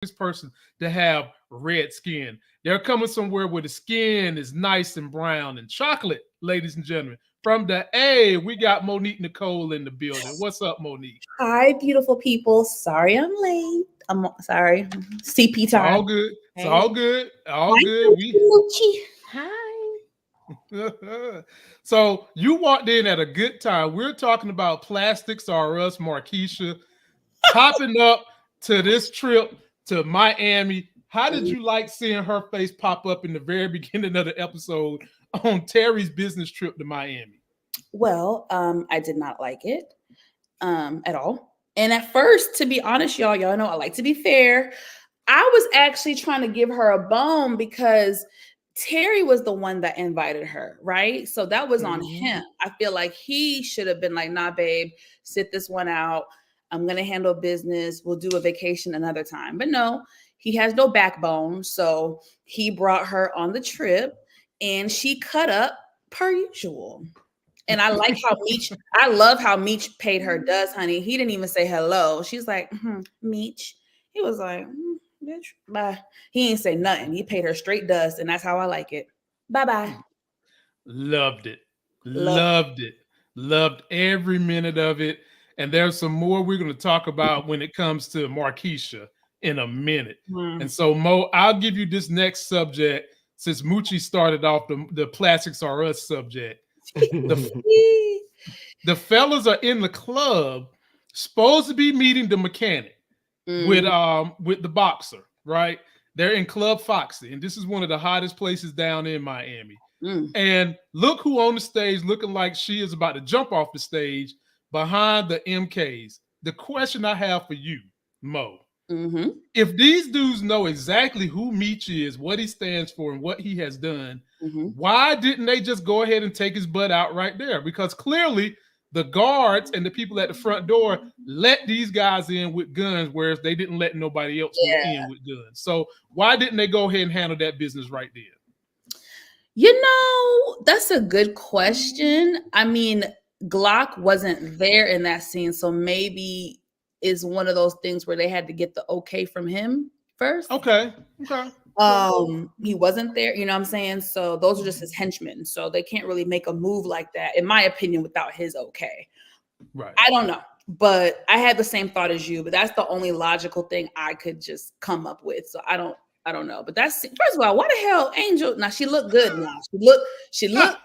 this person to have red skin. They're coming somewhere where the skin is nice and brown and chocolate, ladies and gentlemen. From the A, we got Monique Nicole in the building. What's up, Monique? Hi, beautiful people. Sorry I'm late. I'm sorry. CP It's all time. good. It's Hey. all good. All Hi, good. Moochie. Hi. So you walked in at a good time. We're talking about Plastics R Us, Markisha, popping up to this trip to Miami. How did you like seeing her face pop up in the very beginning of the episode on Terry's business trip to Miami? Well, I did not like it at all. And at first, to be honest, y'all know I like to be fair. I was actually trying to give her a bone because Terry was the one that invited her, right? So that was on him. I feel like he should have been like, nah, babe, sit this one out. I'm going to handle business. We'll do a vacation another time. But no, he has no backbone. So he brought her on the trip and she cut up per usual. And I like how I love how Meech paid her dust, honey. He didn't even say hello. She's like, Meech. He was like, bitch, bye. He ain't say nothing. He paid her straight dust, and that's how I like it. Bye-bye. Loved it. Loved it. Loved every minute of it. And there's some more we're going to talk about when it comes to Markisha in a minute. And so, Mo, I'll give you this next subject since Moochie started off the Plastics R Us subject. The fellas are in the club, supposed to be meeting the mechanic with the boxer, right? They're in Club Foxy, and this is one of the hottest places down in Miami. And look who on the stage looking like she is about to jump off the stage behind the MKs. The question I have for you, Mo, if these dudes know exactly who Meech is, what he stands for, and what he has done, why didn't they just go ahead and take his butt out right there? Because clearly the guards and the people at the front door let these guys in with guns, whereas they didn't let nobody else in with guns. So why didn't they go ahead and handle that business right there? You know, that's a good question. I mean, Glock wasn't there in that scene, so maybe is one of those things where they had to get the okay from him first. Okay. He wasn't there, you know what I'm saying? So those are just his henchmen. So they can't really make a move like that, in my opinion, without his okay. Right. I don't know. But I had the same thought as you, but that's the only logical thing I could just come up with. So I don't know. But that's first of all, why the hell Angel? Now she looked good now. She looked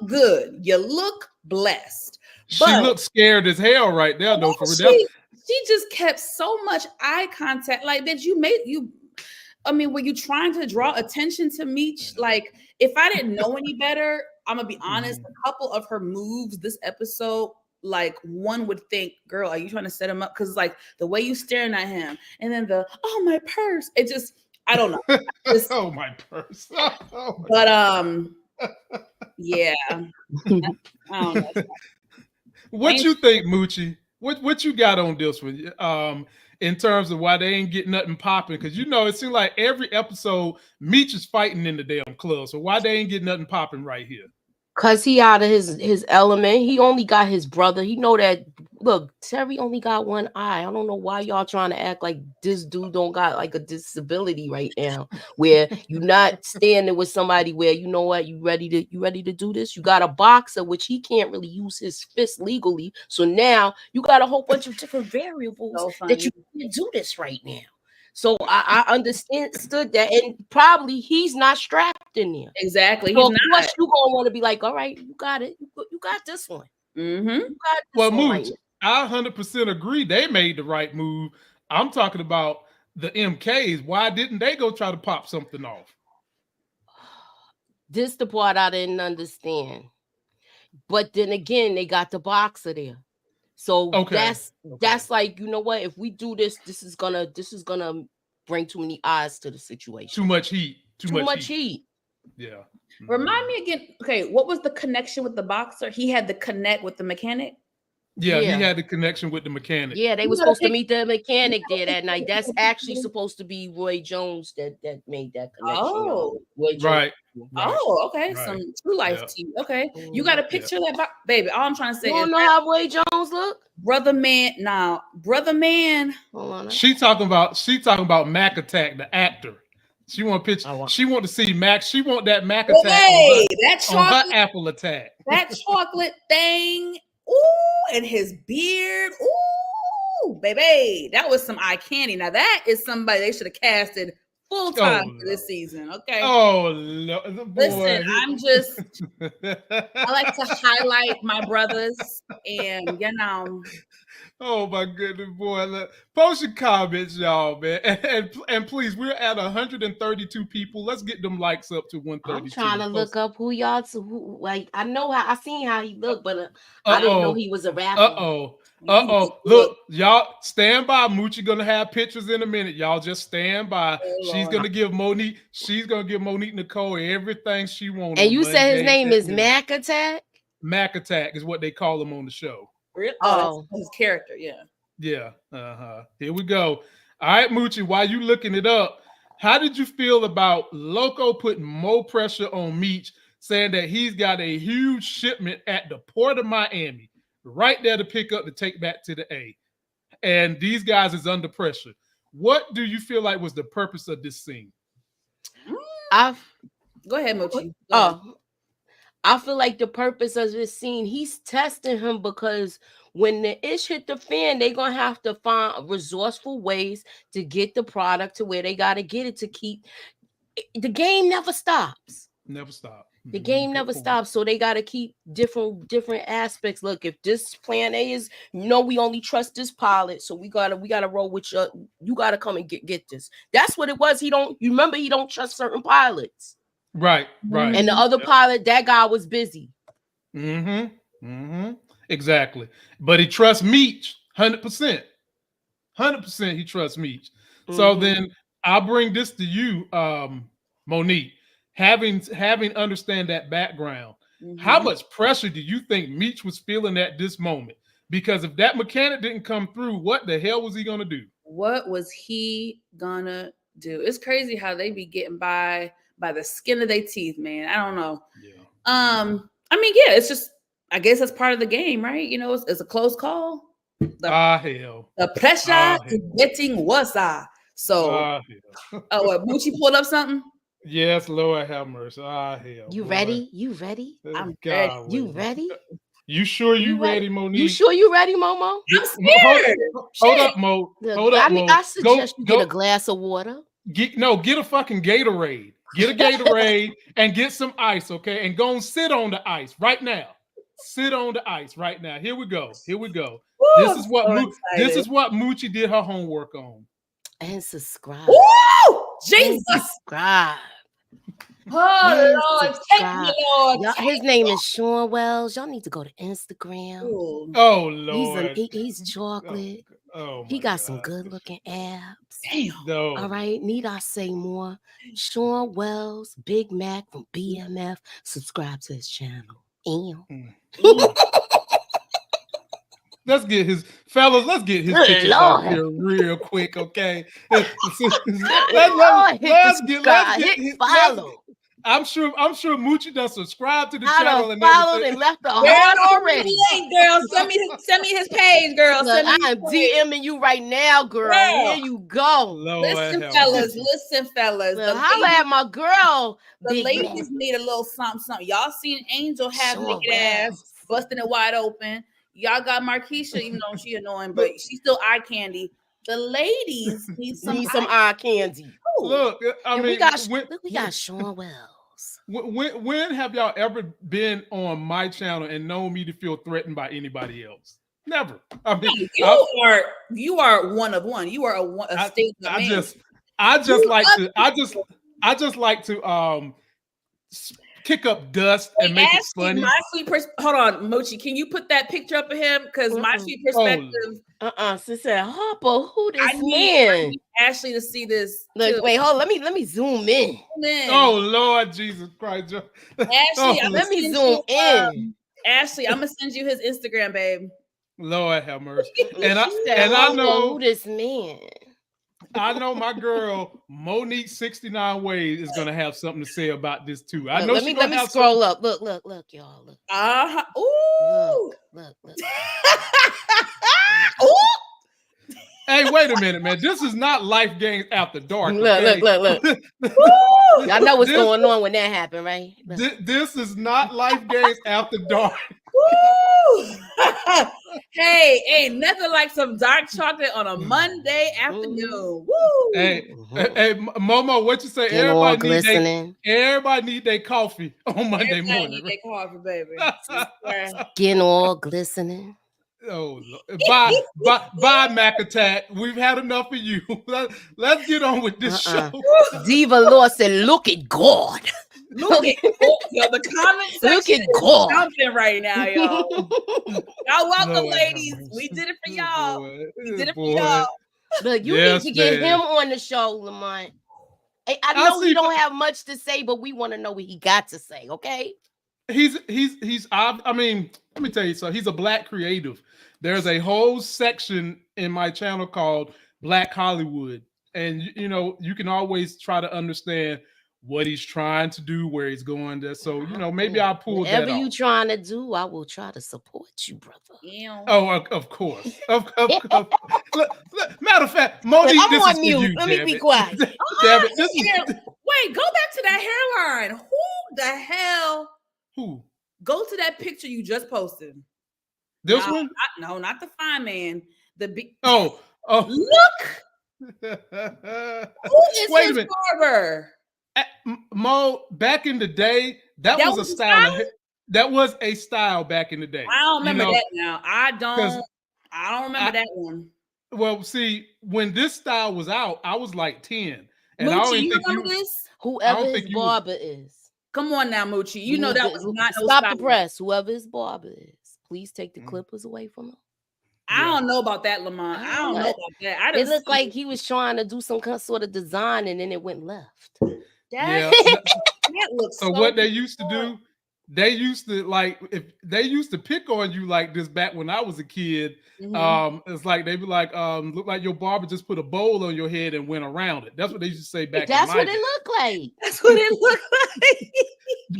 good. You look blessed. But she looked scared as hell right there, though. She just kept so much eye contact. Like, bitch, were you trying to draw attention to Meech? Like, if I didn't know any better, I'm gonna be honest, a couple of her moves this episode, like, one would think, girl, are you trying to set him up? Because like the way you staring at him, and then my purse. It just, I don't know. Oh, my purse. Yeah. I don't know. What you think, Moochie? What you got on this one? In terms of why they ain't getting nothing popping? Because it seems like every episode Meech is fighting in the damn club. So why they ain't getting nothing popping right here? Cause he out of his element. He only got his brother. He know that. Look, Terry only got one eye. I don't know why y'all trying to act like this dude don't got like a disability right now, where you not standing with somebody where you know what, you ready to do this. You got a boxer which he can't really use his fist legally. So now you got a whole bunch of different variables that you can't do this right now. So I understood that, and probably he's not strapped in there. Exactly. So of course you gonna want to be like, all right, you got it. You got this one. Well, Mooch, I 100% agree. They made the right move. I'm talking about the MKs. Why didn't they go try to pop something off? This the part I didn't understand. But then again, they got the boxer there. So that's like, you know what? If we do this, this is gonna bring too many eyes to the situation. Too much heat. Too much heat. Yeah. Remind me again. Okay, what was the connection with the boxer? He had the connect with the mechanic. Yeah, he had the connection with the mechanic. Yeah, they were supposed to meet the mechanic there that night. That's actually supposed to be Roy Jones that made that connection. Oh, Roy Jones. Right. Oh, okay. Right. Some true life tea. Okay, you got a picture of that, baby. All I'm trying to say You is, don't know how Roy Jones look, brother man. Now, brother man. Hold on. She talking about Mac Attack, the actor. She want picture. She want to see Mac. She want that Mac Attack on her Apple Attack. That chocolate thing. Ooh, and his beard. Ooh, baby, that was some eye candy. Now that is somebody they should have casted full time for this season. Okay. Oh, boy. Listen, I like to highlight my brothers, and Oh my goodness, boy! Look, post your comments, y'all, man, and please, we're at 132 people. Let's get them likes up to 132. I'm trying to look up who y'all. Like, I know I seen how he looked, but I didn't know he was a rapper. Look, y'all, stand by. Moochie gonna have pictures in a minute. Y'all just stand by. She's gonna give Monique. She's gonna give Monique Nicole everything she wants. And you said his name is Mac Attack. Mac Attack is what they call him on the show. Really? Oh, his character, yeah. Yeah. Here we go. All right, Moochie, while you looking it up, how did you feel about Loco putting more pressure on Meech, saying that he's got a huge shipment at the port of Miami, right there to pick up to take back to the A, and these guys is under pressure? What do you feel like was the purpose of this scene? Go ahead, Moochie. I feel like the purpose of this scene, he's testing him because when the ish hit the fan, they're going to have to find resourceful ways to get the product to where they got to get it to keep. The game never stops. Never stop. The game never stops. So they got to keep different aspects. Look, if this plan A is, we only trust this pilot. So we gotta roll with you gotta come and get this. That's what it was. You remember he don't trust certain pilots. Right. And the other pilot, that guy was busy. Exactly. But he trusts Meech 100%. 100% he trusts Meech. So then I'll bring this to you, Monique. Having understand that background, how much pressure do you think Meech was feeling at this moment? Because if that mechanic didn't come through, what the hell was he gonna do? What was he gonna do? It's crazy how they be getting by the skin of their teeth, man. I don't know. Yeah. I mean, yeah, it's just, I guess that's part of the game, right? It's a close call. Hell. The pressure is getting worse. So, what, Moochie pulled up something? Yes, Lord have mercy. Hell. You ready? You ready? I'm ready. You ready? You sure you ready, Monique? You sure you ready, Momo? I'm scared. Hold up, Mo. Hold up, Mo. I suggest you get a glass of water. Get a fucking Gatorade. Get a Gatorade and get some ice, okay? And go and sit on the ice right now. Sit on the ice right now. Here we go. Woo, this is what Moochie did her homework on. And subscribe. Woo! Jesus. Subscribe. Oh, Lord. Take me, Lord. His name is Sean Wells. Y'all need to go to Instagram. Ooh. Oh, Lord. He's chocolate. He got some good looking abs. Damn. No. All right. Need I say more? Sean Wells, Big Mac from BMF. Subscribe to his channel. Let's get his pictures out here real quick, okay? Let's get his follow. I'm sure Moochie does subscribe to the channel and followed and left the heart already. Girl, send me his page, girl. Look, I'm DMing you right now, girl. Here you go. Listen, fellas. Look, holla at my girl. The ladies need a little something. Y'all seen Angel have naked ass, busting it wide open. Y'all got Markisha, even though she annoying, but she's still eye candy. The ladies need some eye candy. Ooh. Look, we got Sean Wells. When have y'all ever been on my channel and known me to feel threatened by anybody else? Never. I mean, you are one of one. You are a state of man. I just like to kick up dust and make it funny. Hold on, Mochi. Can you put that picture up of him? Because my sweet perspective. She said, Harper, who this man? Ashley to see this. Look, too. Wait, hold on. Let me zoom in. Oh Lord Jesus Christ. Ashley, let me zoom in. Ashley, I'm gonna send you his Instagram, babe. Lord have mercy. And I know who this man. I know my girl Monique 69 Ways is gonna have something to say about this too. I know. Let me scroll up. Look, y'all. Look. Ooh. Look. Ooh. Hey, wait a minute, man. This is not Life Games After Dark. Okay? Look. Y'all know what's going on when that happened, right? This is not Life Games After Dark. Woo! Hey, ain't nothing like some dark chocolate on a Monday afternoon. Woo! Hey, Momo, what you say? Everybody need their coffee on Monday morning. Need their coffee, baby. Skin all glistening. Oh, bye, Mac Attack. We've had enough of you. Let's get on with this show. Diva Law said, "Look at God." Look at the comment section. Look at God jumping right now, y'all. Y'all welcome, ladies. We did it for y'all. We did it for y'all. Look, you need to get him on the show, Lamont. I know he don't have much to say, but we want to know what he got to say. Okay. He's. I mean, let me tell you something. He's a Black creative. There's a whole section in my channel called Black Hollywood, and you can always try to understand what he's trying to do, where he's going there. So, maybe I'll pull that off. Whatever you trying to do, I will try to support you, brother. Oh, of course. Matter of fact, Monique, I'm on mute. Let me be quiet. Wait, go back to that hairline. Who the hell? Who? Go to that picture you just posted. This one? Not the fine man. The big. Oh. Look. Who is his barber? Mo, back in the day, that was a style. That was a style back in the day. I don't remember that now. I don't remember that one. Well, see, when this style was out, I was like 10. And Moochie, I don't think remember this? Whoever his barber is. Come on now, Moochie. You know that was not stop the press. Whoever his barber is, please take the clippers away from him. I don't know about that, Lamont. I don't know about that. It looked like he was trying to do some sort of design and then it went left. That looks so what they used to do, they used to pick on you like this back when I was a kid. It's like they'd be like, look like your barber just put a bowl on your head and went around it. That's what they used to say back then. That's what it looked like. That's what it looked like.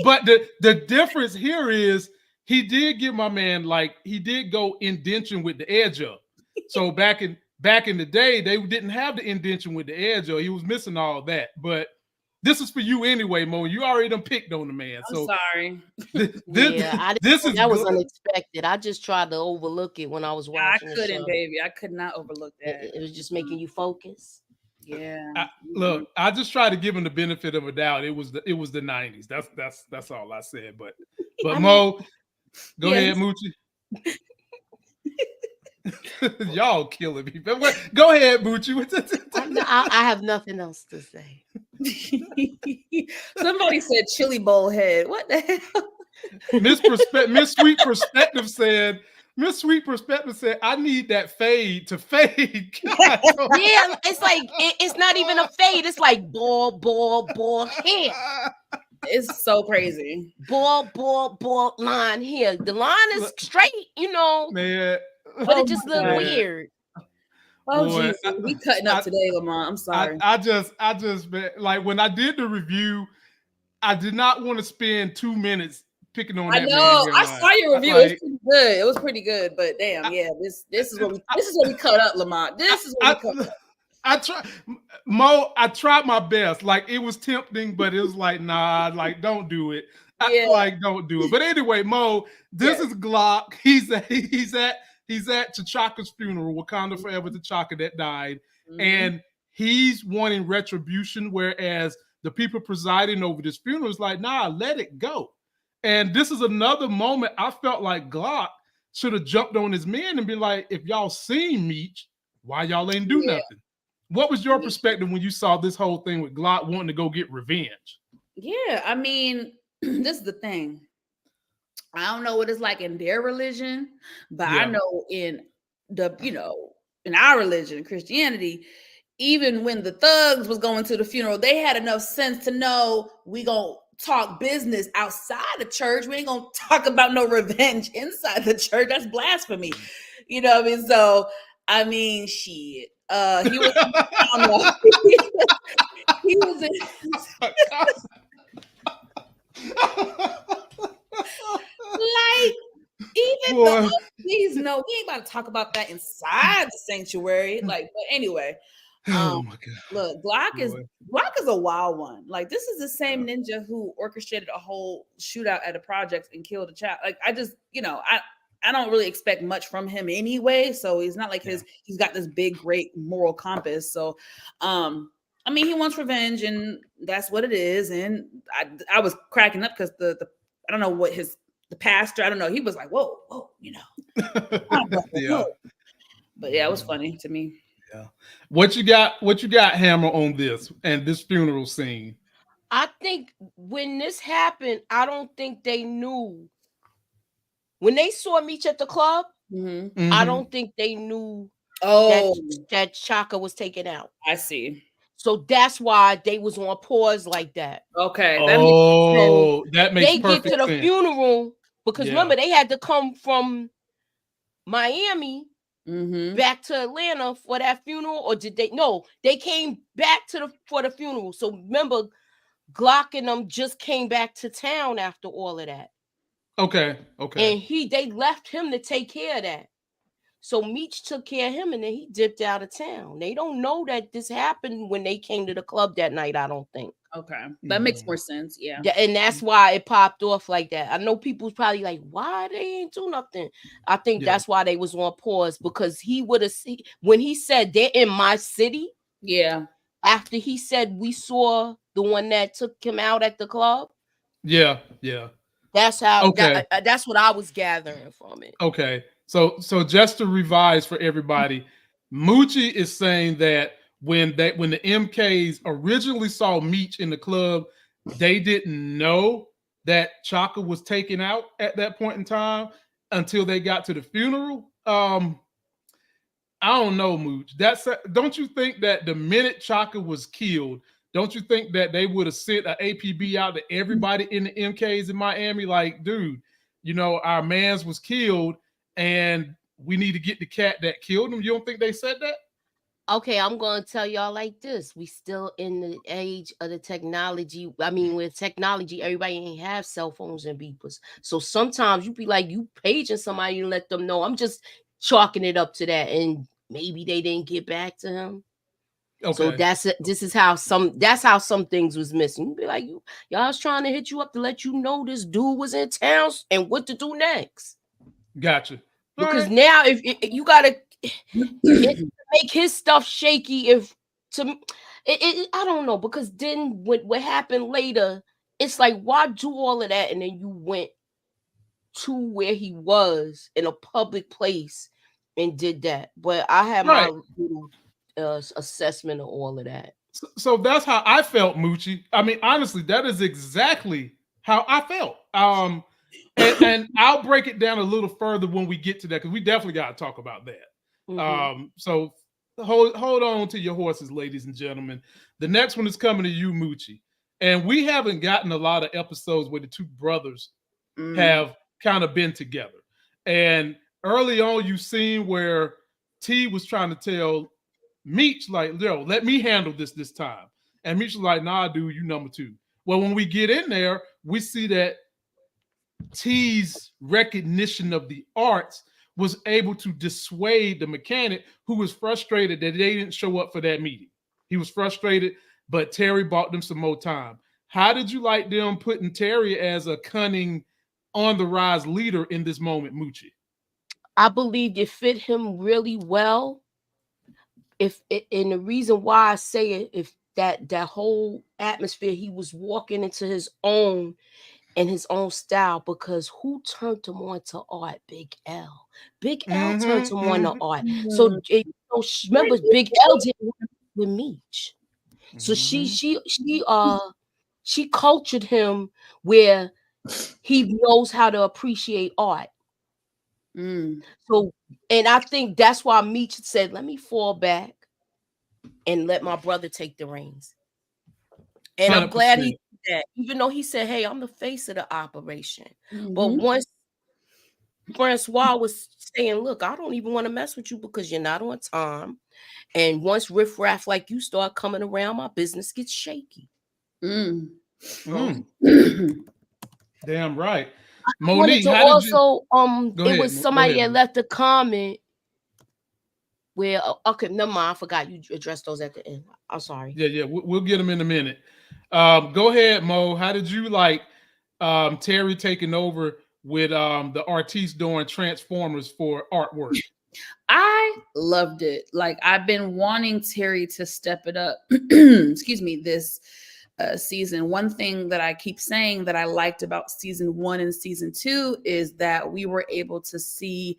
But the difference here is he did give my man, he did go indention with the edge up. So back in the day, they didn't have the indention with the edge up. He was missing all that. But this is for you anyway, Mo. You already done picked on the man. I'm sorry. That was unexpected. I just tried to overlook it when I was watching. I couldn't, baby. I could not overlook that. It was just making you focus. Yeah. Look, I just tried to give him the benefit of a doubt. It was the 90s. That's all I said. But Mo, go ahead, Moochie. Y'all killing me. Go ahead, Moochie. I have nothing else to say. Somebody said chili bowl head. What the hell? Miss Sweet Perspective said, I need that fade to fade. Yeah, it's like it's not even a fade. It's like ball here. It's so crazy. Ball line here. The line is straight, Man. But it just looked weird. Oh, geez. We cutting up today, Lamont. I'm sorry. I just like when I did the review, I did not want to spend 2 minutes picking on that. I know. I saw your review. It was pretty good. It was pretty good, but damn, this is what we cut up, Lamont. This is what we cut up. I tried my best. Like it was tempting, but it was like, nah, like don't do it. Don't do it. But anyway, Mo, this is Glock. He's at T'Chaka's funeral, Wakanda Forever T'Chaka that died. And he's wanting retribution, whereas the people presiding over this funeral is like, nah, let it go. And this is another moment I felt like Glock should have jumped on his men and been like, if y'all seen Meech, why y'all ain't do nothing? What was your perspective when you saw this whole thing with Glock wanting to go get revenge? Yeah, I mean, this is the thing. I don't know what it's like in their religion, but I know in in our religion, Christianity, even when the thugs was going to the funeral, they had enough sense to know we gonna talk business outside the church. We ain't gonna talk about no revenge inside the church. That's blasphemy. You know what I mean? So I mean, shit. He was. I don't know. He was like even the Boy. OGs know we ain't about to talk about that inside the sanctuary. Like, but anyway, Oh my god. look, Glock is Boy. a wild one. Like, this is the same ninja who orchestrated a whole shootout at a project and killed a child. Like, I just, I don't really expect much from him anyway. So he's not like he's got this big, great moral compass. So, I mean, he wants revenge, and that's what it is. And I was cracking up because the I don't know what the pastor, I don't know, he was like, whoa, Yeah. But yeah, it was funny to me. Yeah. What you got, Hammer, on this and this funeral scene? I think when this happened, I don't think they knew. When they saw Meech at the club, I don't think they knew that Chaka was taken out. I see. So that's why they was on pause like that. Okay. That makes they perfect get to the sense. funeral because remember they had to come from Miami back to Atlanta for that funeral, or did they? No, they came back for the funeral. So remember, Glock and them just came back to town after all of that. Okay. And they left him to take care of that. So Meech took care of him, and then he dipped out of town. They don't know that this happened when they came to the club that night, I don't think. Okay. That makes more sense. Yeah. And that's why it popped off like that. I know people's probably like, why they ain't do nothing? I think that's why they was on pause, because he would have seen when he said they're in my city. Yeah. After he said we saw the one that took him out at the club. Yeah. That's how that's what I was gathering from it. Okay. So just to revise for everybody, Moochie is saying that when the MKs originally saw Meech in the club, they didn't know that Chaka was taken out at that point in time until they got to the funeral. I don't know, Mooch. Don't you think that the minute Chaka was killed, don't you think that they would have sent an APB out to everybody in the MKs in Miami? Like, dude, our mans was killed and we need to get the cat that killed him. You don't think they said that? Okay, I'm going to tell y'all like this. We still in the age of the technology. I mean, with technology, everybody ain't have cell phones and beepers. So sometimes you be like, you paging somebody to let them know. I'm just chalking it up to that. And maybe they didn't get back to him. Okay. So that's how some things was missing. You be like, y'all was trying to hit you up to let you know this dude was in town and what to do next. Gotcha. Because now if you gotta make his stuff shaky, I don't know, because then what happened later, it's like, why do all of that and then you went to where he was in a public place and did that? But I have my little assessment of all of that. So that's how I felt, Moochie. I mean, honestly, that is exactly how I felt. And I'll break it down a little further when we get to that, because we definitely got to talk about that. So hold on to your horses, ladies and gentlemen. The next one is coming to you, Moochie. And we haven't gotten a lot of episodes where the two brothers have kind of been together. And early on, you've seen where T was trying to tell Meech, like, yo, let me handle this time. And Meech was like, nah, dude, you number two. Well, when we get in there, we see that T's recognition of the arts was able to dissuade the mechanic, who was frustrated that they didn't show up for that meeting. He was frustrated, but Terry bought them some more time. How did you like them putting Terry as a cunning, on the rise leader in this moment, Moochie? I believe it fit him really well. And the reason why I say it, if that whole atmosphere, he was walking into his own and his own style, because who turned him on to art? Big L. Big L turned him on to art. So remember, Big L did with Meech. So she cultured him where he knows how to appreciate art. So, and I think that's why Meech said, let me fall back and let my brother take the reins. And 100%. I'm glad he did that, even though he said, hey, I'm the face of the operation. But once Francois was saying, look, I don't even want to mess with you because you're not on time. And once riffraff like you start coming around, my business gets shaky. Damn right. I wanted Monique, to how did you also go it ahead? was somebody that left a comment where okay, never mind, I forgot you addressed those at the end. I'm sorry. Yeah, we'll get them in a minute. Go ahead, Mo. How did you like Terry taking over with the artiste doing Transformers for artwork? I loved it. Like, I've been wanting Terry to step it up. Excuse me, this season. One thing that I keep saying that I liked about season 1 and season 2 is that we were able to see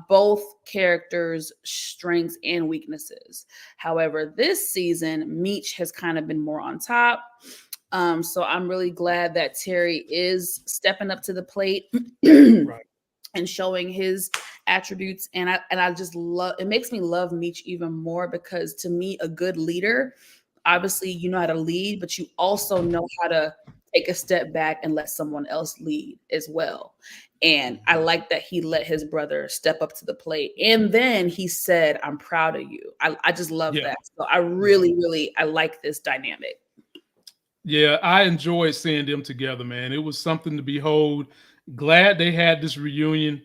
both characters' strengths and weaknesses. However, this season, Meech has kind of been more on top. So I'm really glad that Terry is stepping up to the plate. Right. And showing his attributes, and I just love it. Makes me love Meech even more because to me, a good leader, obviously, you know how to lead, but you also know how to take a step back and let someone else lead as well. And I like that he let his brother step up to the plate, and then he said, "I'm proud of you." I just love that. So I really I like this dynamic. Yeah, I enjoyed seeing them together, man. It was something to behold. Glad they had this reunion.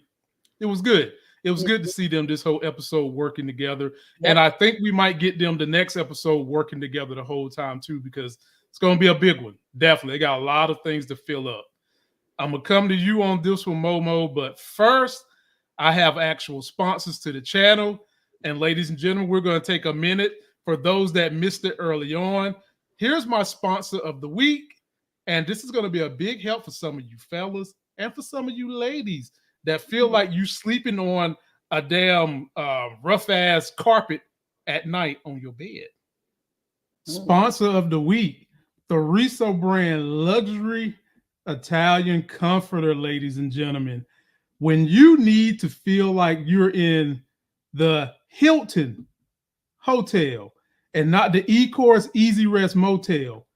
It was good. It was good to see them this whole episode working together. Yep. And I think we might get them the next episode working together the whole time too, because it's going to be a big one. Definitely. They got a lot of things to fill up. I'm going to come to you on this one, Momo. But first, I have actual sponsors to the channel. And ladies and gentlemen, we're going to take a minute for those that missed it early on. Here's my sponsor of the week. And this is going to be a big help for some of you fellas and for some of you ladies that feel like you sleeping on a damn rough ass carpet at night on your bed. Sponsor of the week, Thoriso brand luxury Italian comforter, ladies and gentlemen. When you need to feel like you're in the Hilton Hotel and not the E-Course Easy Rest Motel,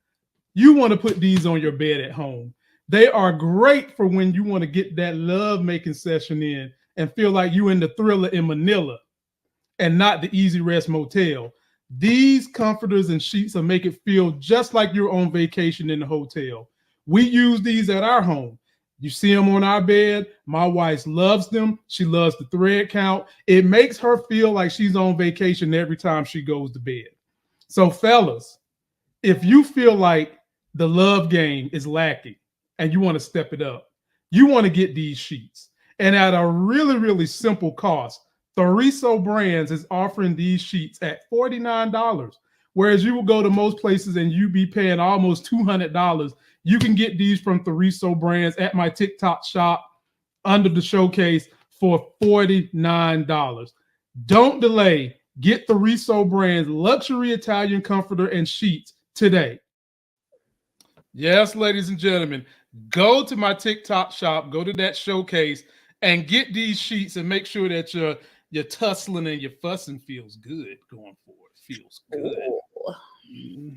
you want to put these on your bed at home. They are great for when you want to get that love-making session in and feel like you in the Thriller in Manila and not the Easy Rest Motel. These comforters and sheets will make it feel just like you're on vacation in the hotel. We use these at our home. You see them on our bed. My wife loves them. She loves the thread count. It makes her feel like she's on vacation every time she goes to bed. So fellas, if you feel like the love game is lacking and you want to step it up, you want to get these sheets. And at a really simple cost, Thoriso Brands is offering these sheets at $49. Whereas you will go to most places and you be paying almost $200. You can get these from Thoriso Brands at my TikTok shop under the showcase for $49. Don't delay. Get Thoriso Brands luxury Italian comforter and sheets today. Yes, ladies and gentlemen, go to my TikTok shop, go to that showcase, and get these sheets and make sure that your tussling and your fussing feels good going forward. Feels good.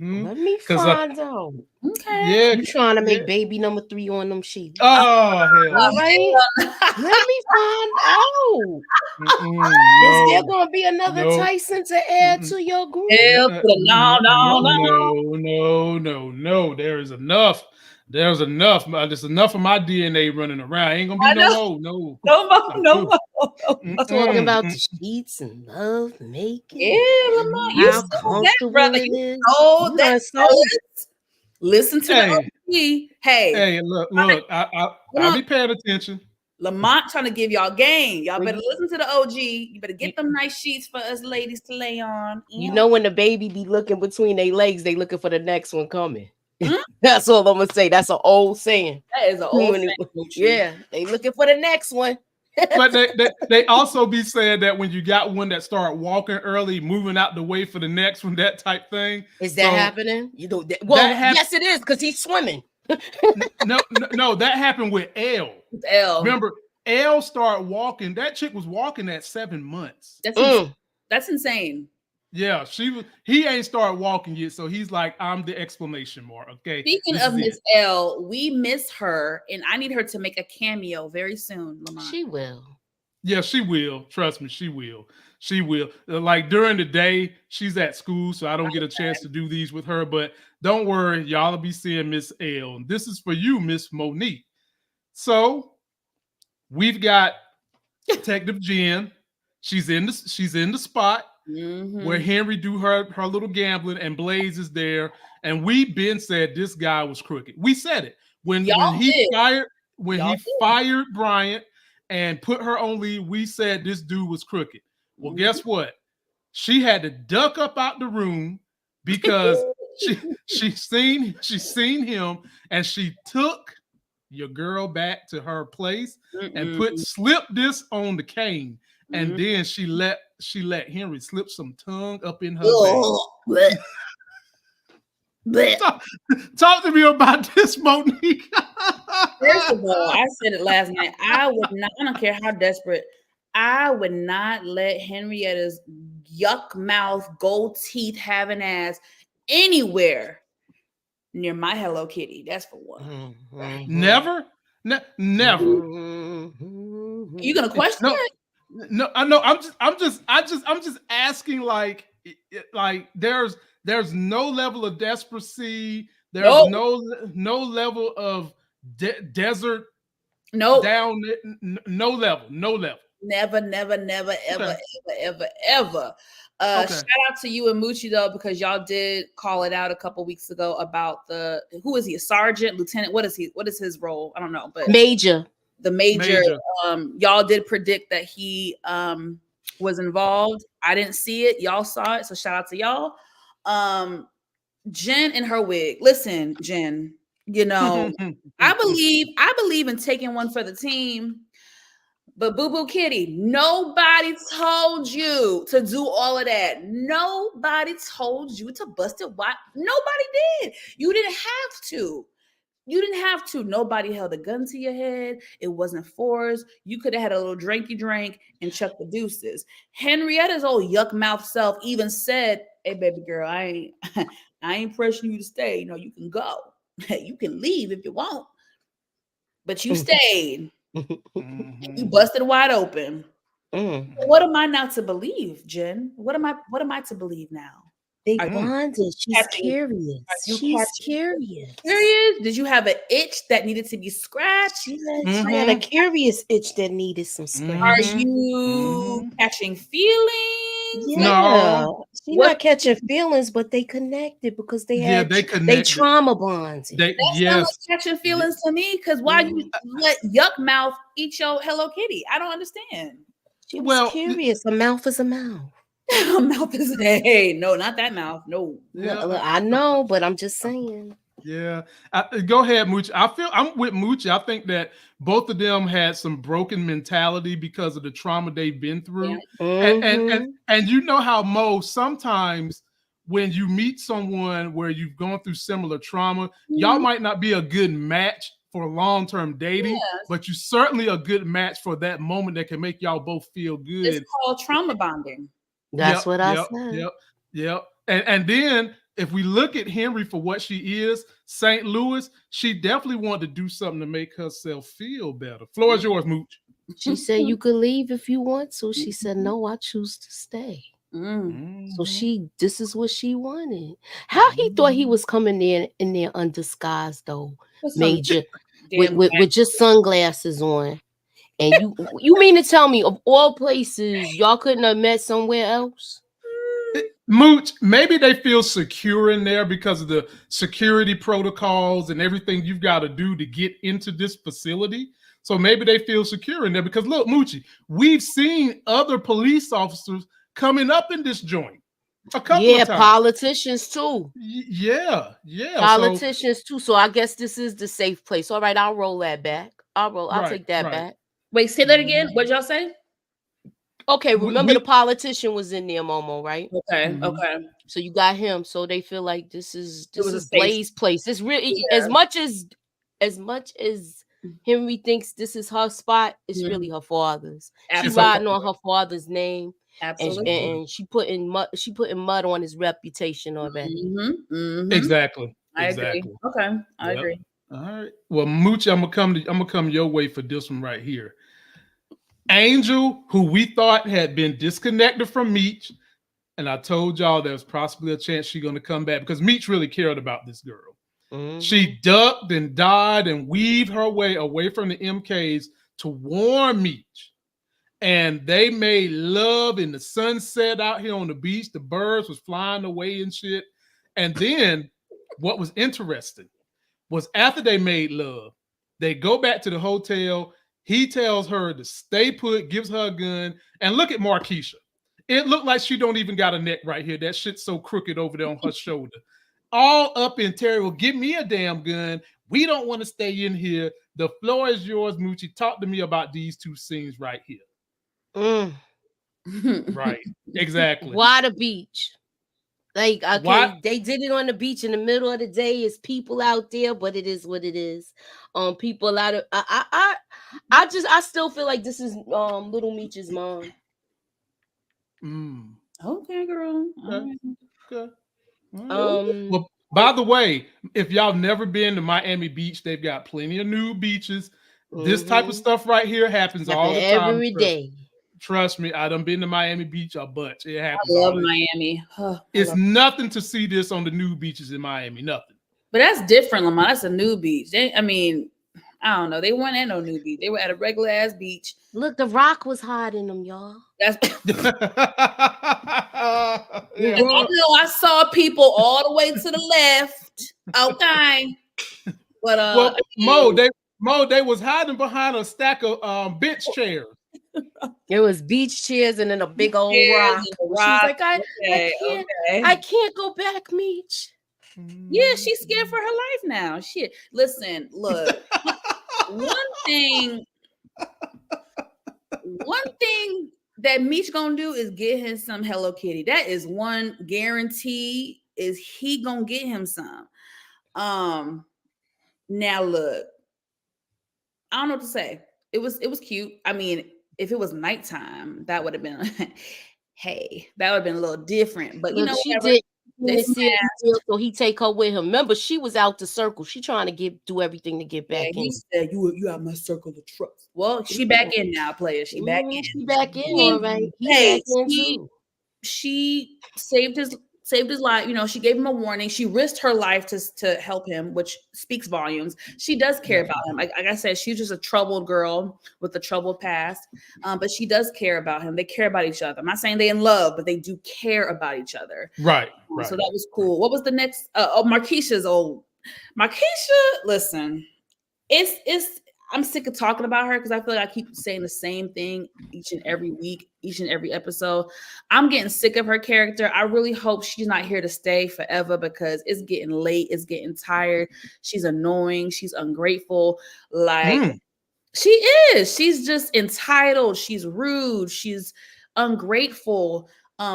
Let me find out. Okay. Yeah, you trying to make baby number 3 on them sheets? Oh hell! All right. Let me find out. Is there gonna be another Tyson to add to your group? No. There is enough. There's enough. There's enough of my DNA running around. Ain't gonna be no more. No more. Talking about the sheets and love making. Yeah, Lamont, you how comfortable brother. it is. Oh, that's listen to the OG. Hey, look. I'll be paying attention. Lamont trying to give y'all game. Y'all better listen to the OG. You better get them nice sheets for us ladies to lay on. You know when the baby be looking between their legs, they looking for the next one coming. That's all I'm gonna say. That's an old saying. That is an old saying. Yeah, they looking for the next one. But they also be saying that when you got one that start walking early, moving out the way for the next one, that type thing. Is that happening? You know, yes, it is because he's swimming. No, that happened with Elle. Remember, Elle started walking. That chick was walking at 7 months. That's insane. Yeah, he ain't started walking yet, so he's like, I'm the exclamation mark. Okay. Speaking of Miss L, we miss her, and I need her to make a cameo very soon, Lamont. She will. Yeah, she will. Trust me, she will. She will. Like during the day, she's at school, so I don't get a chance to do these with her. But don't worry, y'all will be seeing Miss L. And this is for you, Miss Monique. So we've got Detective Jen. She's in the spot where Henry do her little gambling, and Blaze is there. And we been said this guy was crooked. We said it when he fired Bryant and put her on leave. We said this dude was crooked. Well, guess what? She had to duck up out the room because she's seen him, and she took your girl back to her place and slipped this on the cane, and then she let Henry slip some tongue up in her bag. Talk to me about this, Monique. First of all, I said it last night. I don't care how desperate, I would not let Henrietta's yuck mouth, gold teeth having ass anywhere near my Hello Kitty. That's for one. Never. You gonna question it? No, I know. I'm just asking. Like there's no level of desperation. There's no level of desert. No, down. No level. Never, ever. Shout out to you and Moochie though, because y'all did call it out a couple weeks ago about who is he? A sergeant, lieutenant? What is he? What is his role? I don't know, but Major. The major. Y'all did predict that he was involved. I didn't see it. Y'all saw it, so shout out to y'all. Jen and her wig. Listen, Jen. You know, I believe in taking one for the team. But Boo Boo Kitty, nobody told you to do all of that. Nobody told you to bust it wide. Nobody did. You didn't have to. Nobody held a gun to your head. It wasn't forced. You could have had a little drinky drink and chucked the deuces. Henrietta's old yuck mouth self even said, "Hey, baby girl, I ain't pressuring you to stay. You know, you can go. You can leave if you want. But you stayed." You busted wide open. What am I now to believe, Jen? What am I to believe now? They bonded. She's curious. She's curious. Curious? Did you have an itch that needed to be scratched? She had a curious itch that needed some scratch. Are you catching feelings? Yeah. No, she's not catching feelings, but they connected because they trauma bonds. That's not catching feelings to me. Because why you let yuck mouth eat your Hello Kitty? I don't understand. She was curious. A mouth is a mouth. A mouth is no, not that mouth. No. I know, but I'm just saying. Yeah, go ahead, Mooch. I'm with Mooch. I think that both of them had some broken mentality because of the trauma they've been through. Yeah. And you know how sometimes when you meet someone where you've gone through similar trauma, y'all might not be a good match for long-term dating, but you certainly a good match for that moment that can make y'all both feel good. It's called trauma bonding. That's what I said. Yep. And then if we look at Henry for what she is, St. Louis, she definitely wanted to do something to make herself feel better. Floor is yours, Mooch. She said you could leave if you want to. She said, no, I choose to stay. So this is what she wanted. How he thought he was coming in there undisguised though, Major, with just sunglasses on. And you mean to tell me of all places y'all couldn't have met somewhere else? Mooch, maybe they feel secure in there because of the security protocols and everything you've got to do to get into this facility. So maybe they feel secure in there because look, Moochie, we've seen other police officers coming up in this joint a couple of times. Politicians too. Yeah. Politicians too. So I guess this is the safe place. All right, I'll roll that back. I'll take that back. Wait, say that again. What y'all say? Okay, remember the politician was in there, Momo, right? Okay. So you got him. So they feel like this is Blaze's place. It's really as much as Henry thinks this is her spot, it's really her father's. She's riding on her father's name. Absolutely. And she putting mud on his reputation already. Exactly. I agree. Okay, I agree. All right. Well, Moochie, I'm gonna come your way for this one right here. Angel, who we thought had been disconnected from Meech, and I told y'all there's possibly a chance she's gonna come back because Meech really cared about this girl. She ducked and died and weaved her way away from the MKs to warn Meech. And they made love in the sunset out here on the beach. The birds was flying away and shit. And then what was interesting was after they made love, they go back to the hotel. He tells her to stay put, gives her a gun. And look at Markisha. It looked like she don't even got a neck right here. That shit's so crooked over there on her shoulder. All up in Terry, well, give me a damn gun. We don't want to stay in here. The floor is yours, Moochie. Talk to me about these two scenes right here. Right, exactly. Why the beach? Like, okay, they did it on the beach in the middle of the day. It's people out there, but it is what it is. People out of I still feel like this is Little Meech's mom. Okay, girl. Okay. Well, by the way, if y'all never been to Miami Beach, they've got plenty of nude beaches. This type of stuff right here happens all the time. Every day. Trust me, I done been to Miami Beach a bunch. It happens. I love Miami. It's nothing to see this on the nude beaches in Miami. Nothing. But that's different, Lamont. That's a nude beach. I don't know. They weren't at no nude beach. They were at a regular ass beach. Look, The Rock was hiding them, y'all. That's I saw people all the way to the left. Okay. But well, Mo, they was hiding behind a stack of bench chairs. It was beach chairs and then a big old rock. She was like, I can't go back, Meech. Yeah, she's scared for her life now. Shit. Listen, look. one thing that Meech gonna do is get him some Hello Kitty. That is one guarantee. Is he gonna get him some? Now look, I don't know what to say. It was cute. I mean, if it was nighttime, that would have been hey, that would have been a little different. But you know, she did. So he take her with him. Remember, she was out the circle. She trying to do everything to get back in. He said, "You have my circle of trust." Well, she back in now, player. She back in. She back in, all right. She saved his life. You know, she gave him a warning. She risked her life to help him, which speaks volumes. She does care about him. Like I said, she's just a troubled girl with a troubled past, but she does care about him. They care about each other. I'm not saying they in love, but they do care about each other. Right. So that was cool. What was the next? Markisha's old. Markisha, listen, it's. I'm sick of talking about her because I feel like I keep saying the same thing each and every week, each and every episode. I'm getting sick of her character. I really hope she's not here to stay forever because it's getting late. It's getting tired. She's annoying. She's ungrateful. Like she is. She's just entitled. She's rude. She's ungrateful.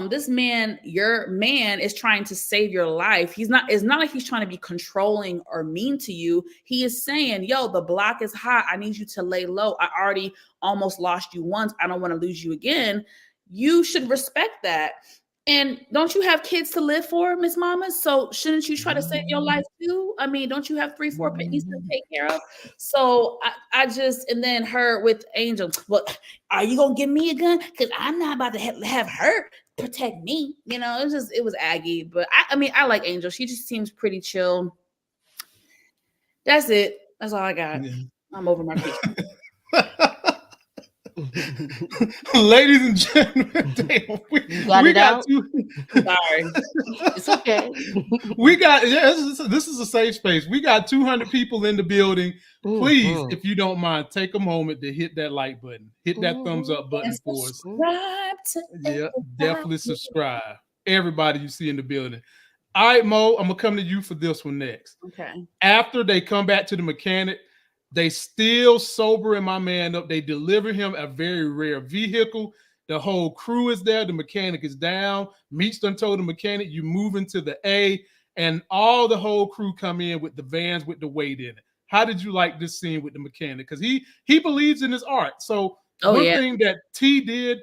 This man, your man, is trying to save your life. It's not like he's trying to be controlling or mean to you. He is saying, yo, the block is hot. I need you to lay low. I already almost lost you once. I don't want to lose you again. You should respect that. And don't you have kids to live for, Miss Mama? So shouldn't you try to save your life too? I mean, don't you have 3-4 babies to take care of? So and then her with Angel. Well, are you gonna give me a gun? Because I'm not about to have her protect me. You know, it was Aggie. But I mean, I like Angel. She just seems pretty chill. That's it. That's all I got. Yeah. I'm over my picture. Ladies and gentlemen, damn, we got two. Sorry, it's okay. This is a safe space. We got 200 people in the building. Please, if you don't mind, take a moment to hit that like button, hit that thumbs up button for us. Yeah, definitely subscribe. Everybody you see in the building. All right, Mo, I'm gonna come to you for this one next. Okay. After they come back to the mechanic, they still sobering my man up. They deliver him a very rare vehicle. The whole crew is there. The mechanic is down. Meech done told the mechanic, you move into the A, and all the whole crew come in with the vans with the weight in it. How did you like this scene with the mechanic? Because he believes in his art. So one thing that T did,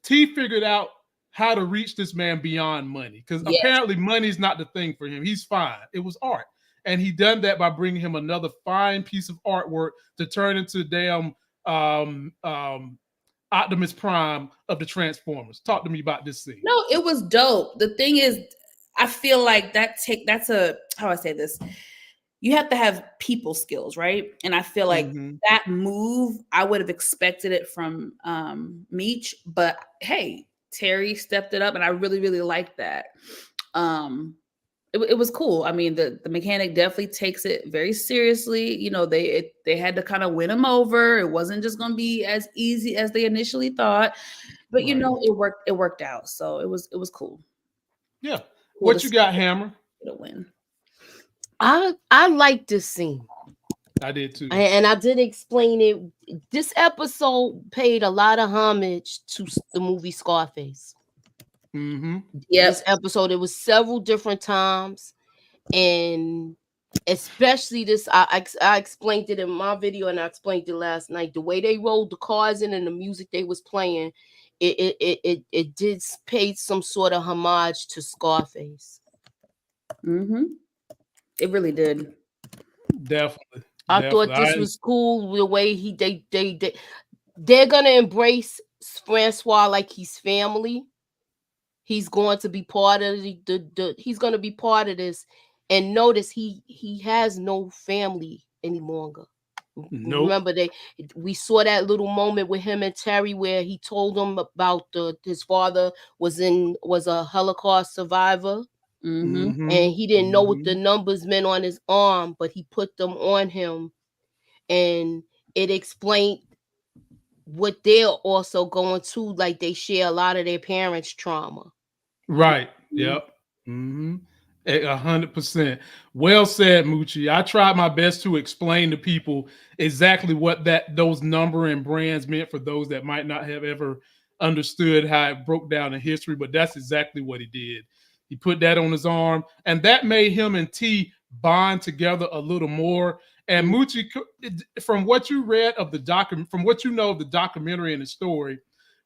T figured out how to reach this man beyond money, because Yes. apparently money is not the thing for him. He's fine. It was art, and he done that by bringing him another fine piece of artwork to turn into damn Optimus Prime of the Transformers. Talk to me about this scene. No, it was dope. The thing is, I feel like that's a, how I say this, you have to have people skills, right? And I feel like that move, I would have expected it from Meech, but hey, Terry stepped it up, and I really, really liked that. It was cool. I mean, the mechanic definitely takes it very seriously. You know, they had to kind of win him over. It wasn't just going to be as easy as they initially thought, but you know, it worked out. So it was cool. Yeah. Cool. What you got, Hammer? To win. I like this scene. I did too. And I did explain it. This episode paid a lot of homage to the movie Scarface. Yeah, this episode, it was several different times, and especially this, I explained it in my video, and I explained it last night. The way they rolled the cars in and the music they was playing, it did pay some sort of homage to Scarface. It really did. Definitely. I thought this was cool. The way they're gonna embrace Francois like he's family. He's going to be part of he's going to be part of this. And notice he has no family any longer. Nope. Remember, we saw that little moment with him and Terry where he told him about his father was a Holocaust survivor. And he didn't know what the numbers meant on his arm, but he put them on him, and it explained what they're also going to, like they share a lot of their parents' trauma. Right. Yep. 100%. Well said, Moochie. I tried my best to explain to people exactly what those number and brands meant for those that might not have ever understood how it broke down in history, but that's exactly what he did. He put that on his arm, and that made him and T bond together a little more. And Moochie, from what you read of from what you know of the documentary and the story,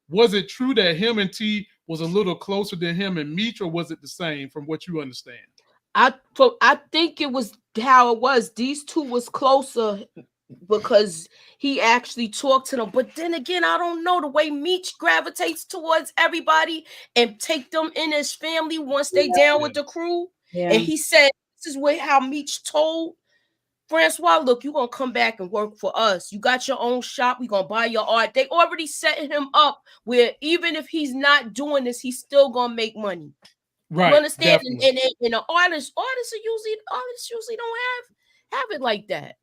was it true that him and T was a little closer than him and Meech, or was it the same from what you understand? I think it was how it was. These two was closer because he actually talked to them. But then again, I don't know, the way Meech gravitates towards everybody and take them in his family once they down with the crew. Yeah. And he said, this is how Meech told Francois, look, you're going to come back and work for us. You got your own shop. We're going to buy your art. They already setting him up where even if he's not doing this, he's still going to make money. Right. You understand? And an artists usually don't have it like that.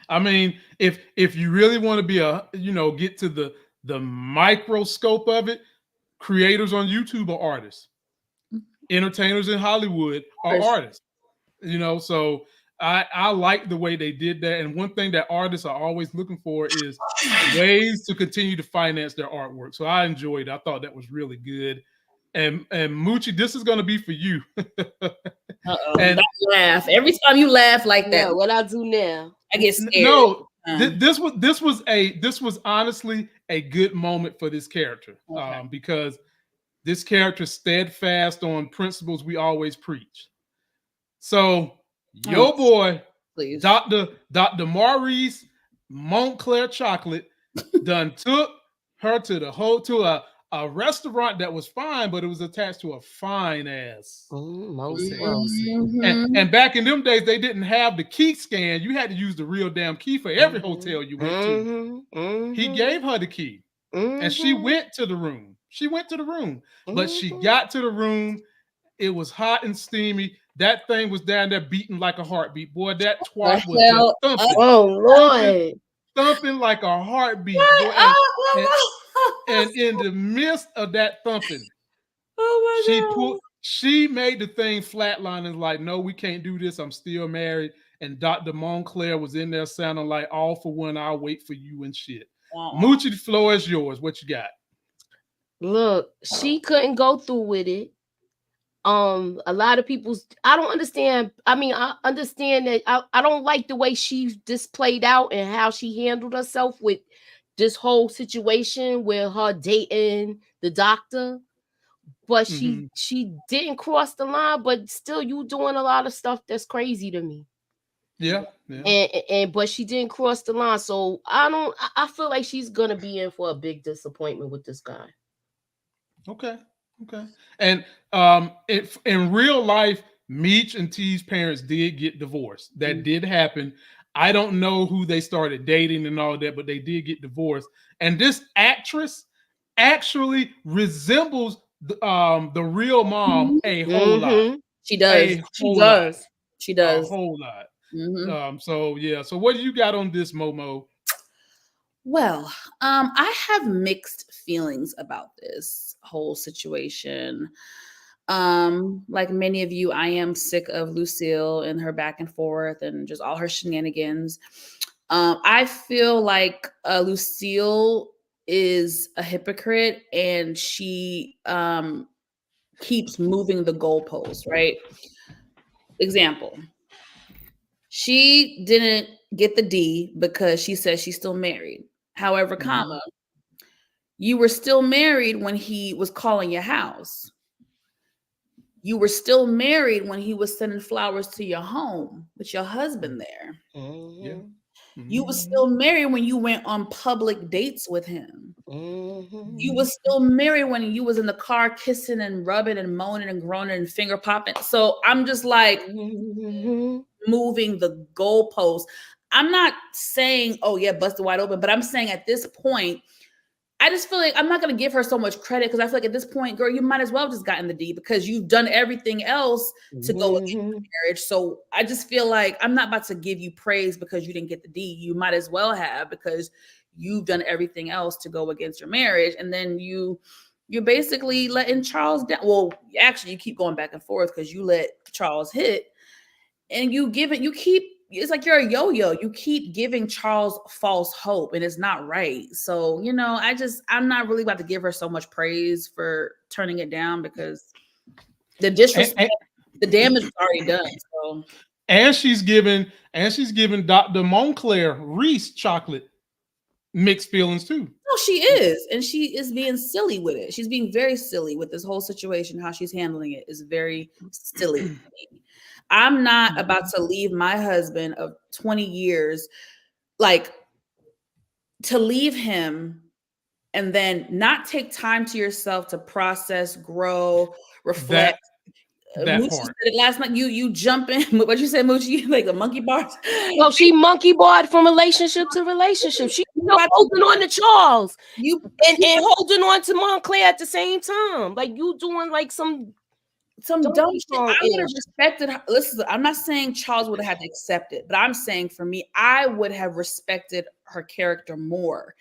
I mean, if you really want to be get to the microscope of it, creators on YouTube are artists. Entertainers in Hollywood are artists. So I like the way they did that. And one thing that artists are always looking for is ways to continue to finance their artwork. So I enjoyed it. I thought that was really good. And Moochie, this is going to be for you. And laugh. Every time you laugh like that. What I do now, I get scared. No, this was honestly a good moment for this character. Because this character is steadfast on principles we always preach. So your boy, please. Dr. Maurice Montclair Chocolate done took her to a restaurant that was fine, but it was attached to a fine ass hotel. And back in them days, they didn't have the key scan. You had to use the real damn key for every hotel you went to. He gave her the key, and she went to the room. But she got to the room. It was hot and steamy. That thing was down there beating like a heartbeat. Boy, that twat was thumping. Oh, Lord. Thumping like a heartbeat. And in the midst of that thumping, she made the thing flatline and like, no, we can't do this. I'm still married. And Dr. Montclair was in there sounding like, all for one, I'll wait for you and shit. Moochie, the floor is yours. What you got? Look, she couldn't go through with it. A lot of people, I don't understand. I mean, I understand that I don't like the way she just played out and how she handled herself with this whole situation with her dating the doctor, but she didn't cross the line. But still, you doing a lot of stuff that's crazy to me. Yeah. And but she didn't cross the line, so I feel like she's gonna be in for a big disappointment with this guy. Okay. And if in real life, Meech and T's parents did get divorced. That did happen. I don't know who they started dating and all that, but they did get divorced. And this actress actually resembles the real mom a whole lot. She does. A whole lot. She does. A whole lot. So yeah. So what do you got on this, Momo? Well, I have mixed feelings about this whole situation. Like many of you, I am sick of Lucille and her back and forth and just all her shenanigans. I feel like Lucille is a hypocrite and she keeps moving the goalposts, right? Example. She didn't get the D because she says she's still married. However, comma, you were still married when he was calling your house. You were still married when he was sending flowers to your home with your husband there. Yeah. You were still married when you went on public dates with him. You were still married when you was in the car kissing and rubbing and moaning and groaning and finger popping. So I'm just like moving the goalposts. I'm not saying, oh yeah, busted wide open, but I'm saying at this point, I just feel like I'm not going to give her so much credit because I feel like at this point, girl, you might as well have just gotten the D because you've done everything else to go against the marriage. So I just feel like I'm not about to give you praise because you didn't get the D. You might as well have because you've done everything else to go against your marriage. And then you're basically letting Charles down. Well, actually, you keep going back and forth because you let Charles hit and it's like you're a yo-yo. You keep giving Charles false hope and it's not right. So, I'm not really about to give her so much praise for turning it down because the disrespect, the damage is already done. So, and she's giving Dr. Montclair Reese chocolate mixed feelings too. No, she is. And she is being silly with it. She's being very silly with this whole situation. How she's handling it is very silly to me. I'm not about to leave my husband of 20 years, like to leave him and then not take time to yourself to process, grow, reflect. That Moochie part. said it last night. You jump in. What you said, Moochie? Like the monkey bars? Well, she monkey barred from relationship to relationship. She's holding on to Charles and holding on to Montclair at the same time. Like you doing like some dumb shit. I would have respected her. Listen, I'm not saying Charles would have had to accept it, but I'm saying for me, I would have respected her character more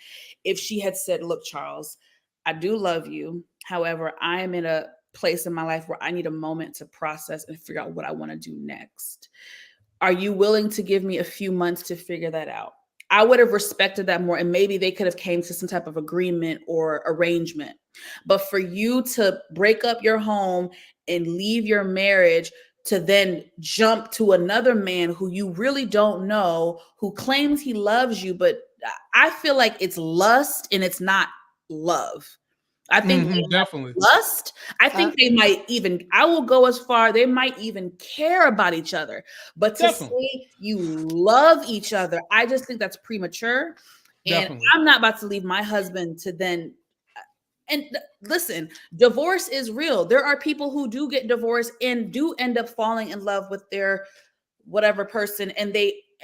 if she had said, look, Charles, I do love you. However, I am in a place in my life where I need a moment to process and figure out what I want to do next. Are you willing to give me a few months to figure that out? I would have respected that more. And maybe they could have came to some type of agreement or arrangement. But for you to break up your home and leave your marriage to then jump to another man who you really don't know, who claims he loves you, but I feel like it's lust and it's not love. I think definitely lust. I think they might even, I will go as far, they might even care about each other. But to say you love each other, I just think that's premature. And I'm not about to leave my husband to then. And listen, divorce is real. There are people who do get divorced and do end up falling in love with their whatever person, and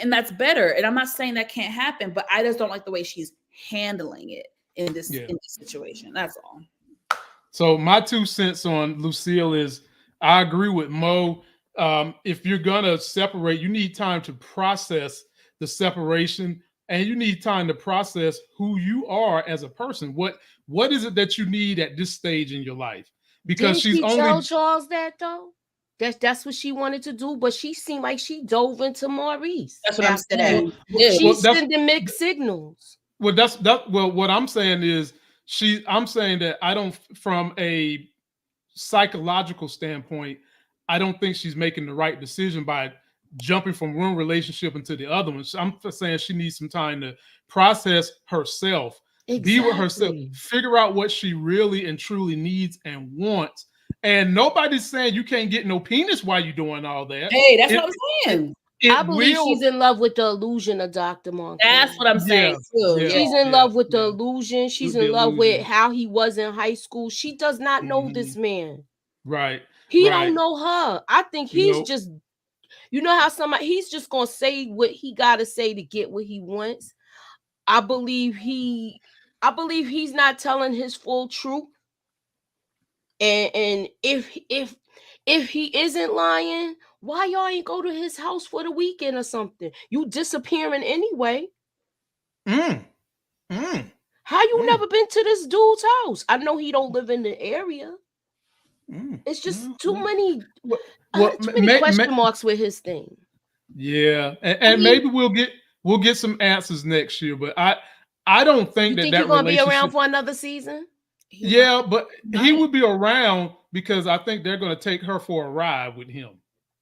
that's better. And I'm not saying that can't happen, but I just don't like the way she's handling it in this situation. That's all. So my 2 cents on Lucille is I agree with Mo. If you're gonna separate, you need time to process the separation, and you need time to process who you are as a person. What is it that you need at this stage in your life? Because Didn't she tell Charles that though? That's what she wanted to do, but she seemed like she dove into Maurice. That's what I'm saying. She's sending mixed signals. Well, what I'm saying is I'm saying that I don't, from a psychological standpoint, I don't think she's making the right decision by jumping from one relationship into the other one. So I'm saying she needs some time to process herself Be with herself. Figure out what she really and truly needs and wants. And nobody's saying you can't get no penis while you're doing all that. Hey, that's what I'm saying. I believe she's in love with the illusion of Dr. Markisha. That's what I'm saying too. Yeah, she's in love with the illusion. She's in love with how he was in high school. She does not know this man. Right. He don't know her. I think he's just, you know how he's just gonna say what he gotta say to get what he wants. I believe he's not telling his full truth. And if he isn't lying, why y'all ain't go to his house for the weekend or something? You disappearing anyway. How you never been to this dude's house? I know he don't live in the area. It's just too many question marks with his thing. Yeah, and maybe we'll get some answers next year. But I don't think that he's gonna be around for another season. Yeah, but he would be around because I think they're going to take her for a ride with him.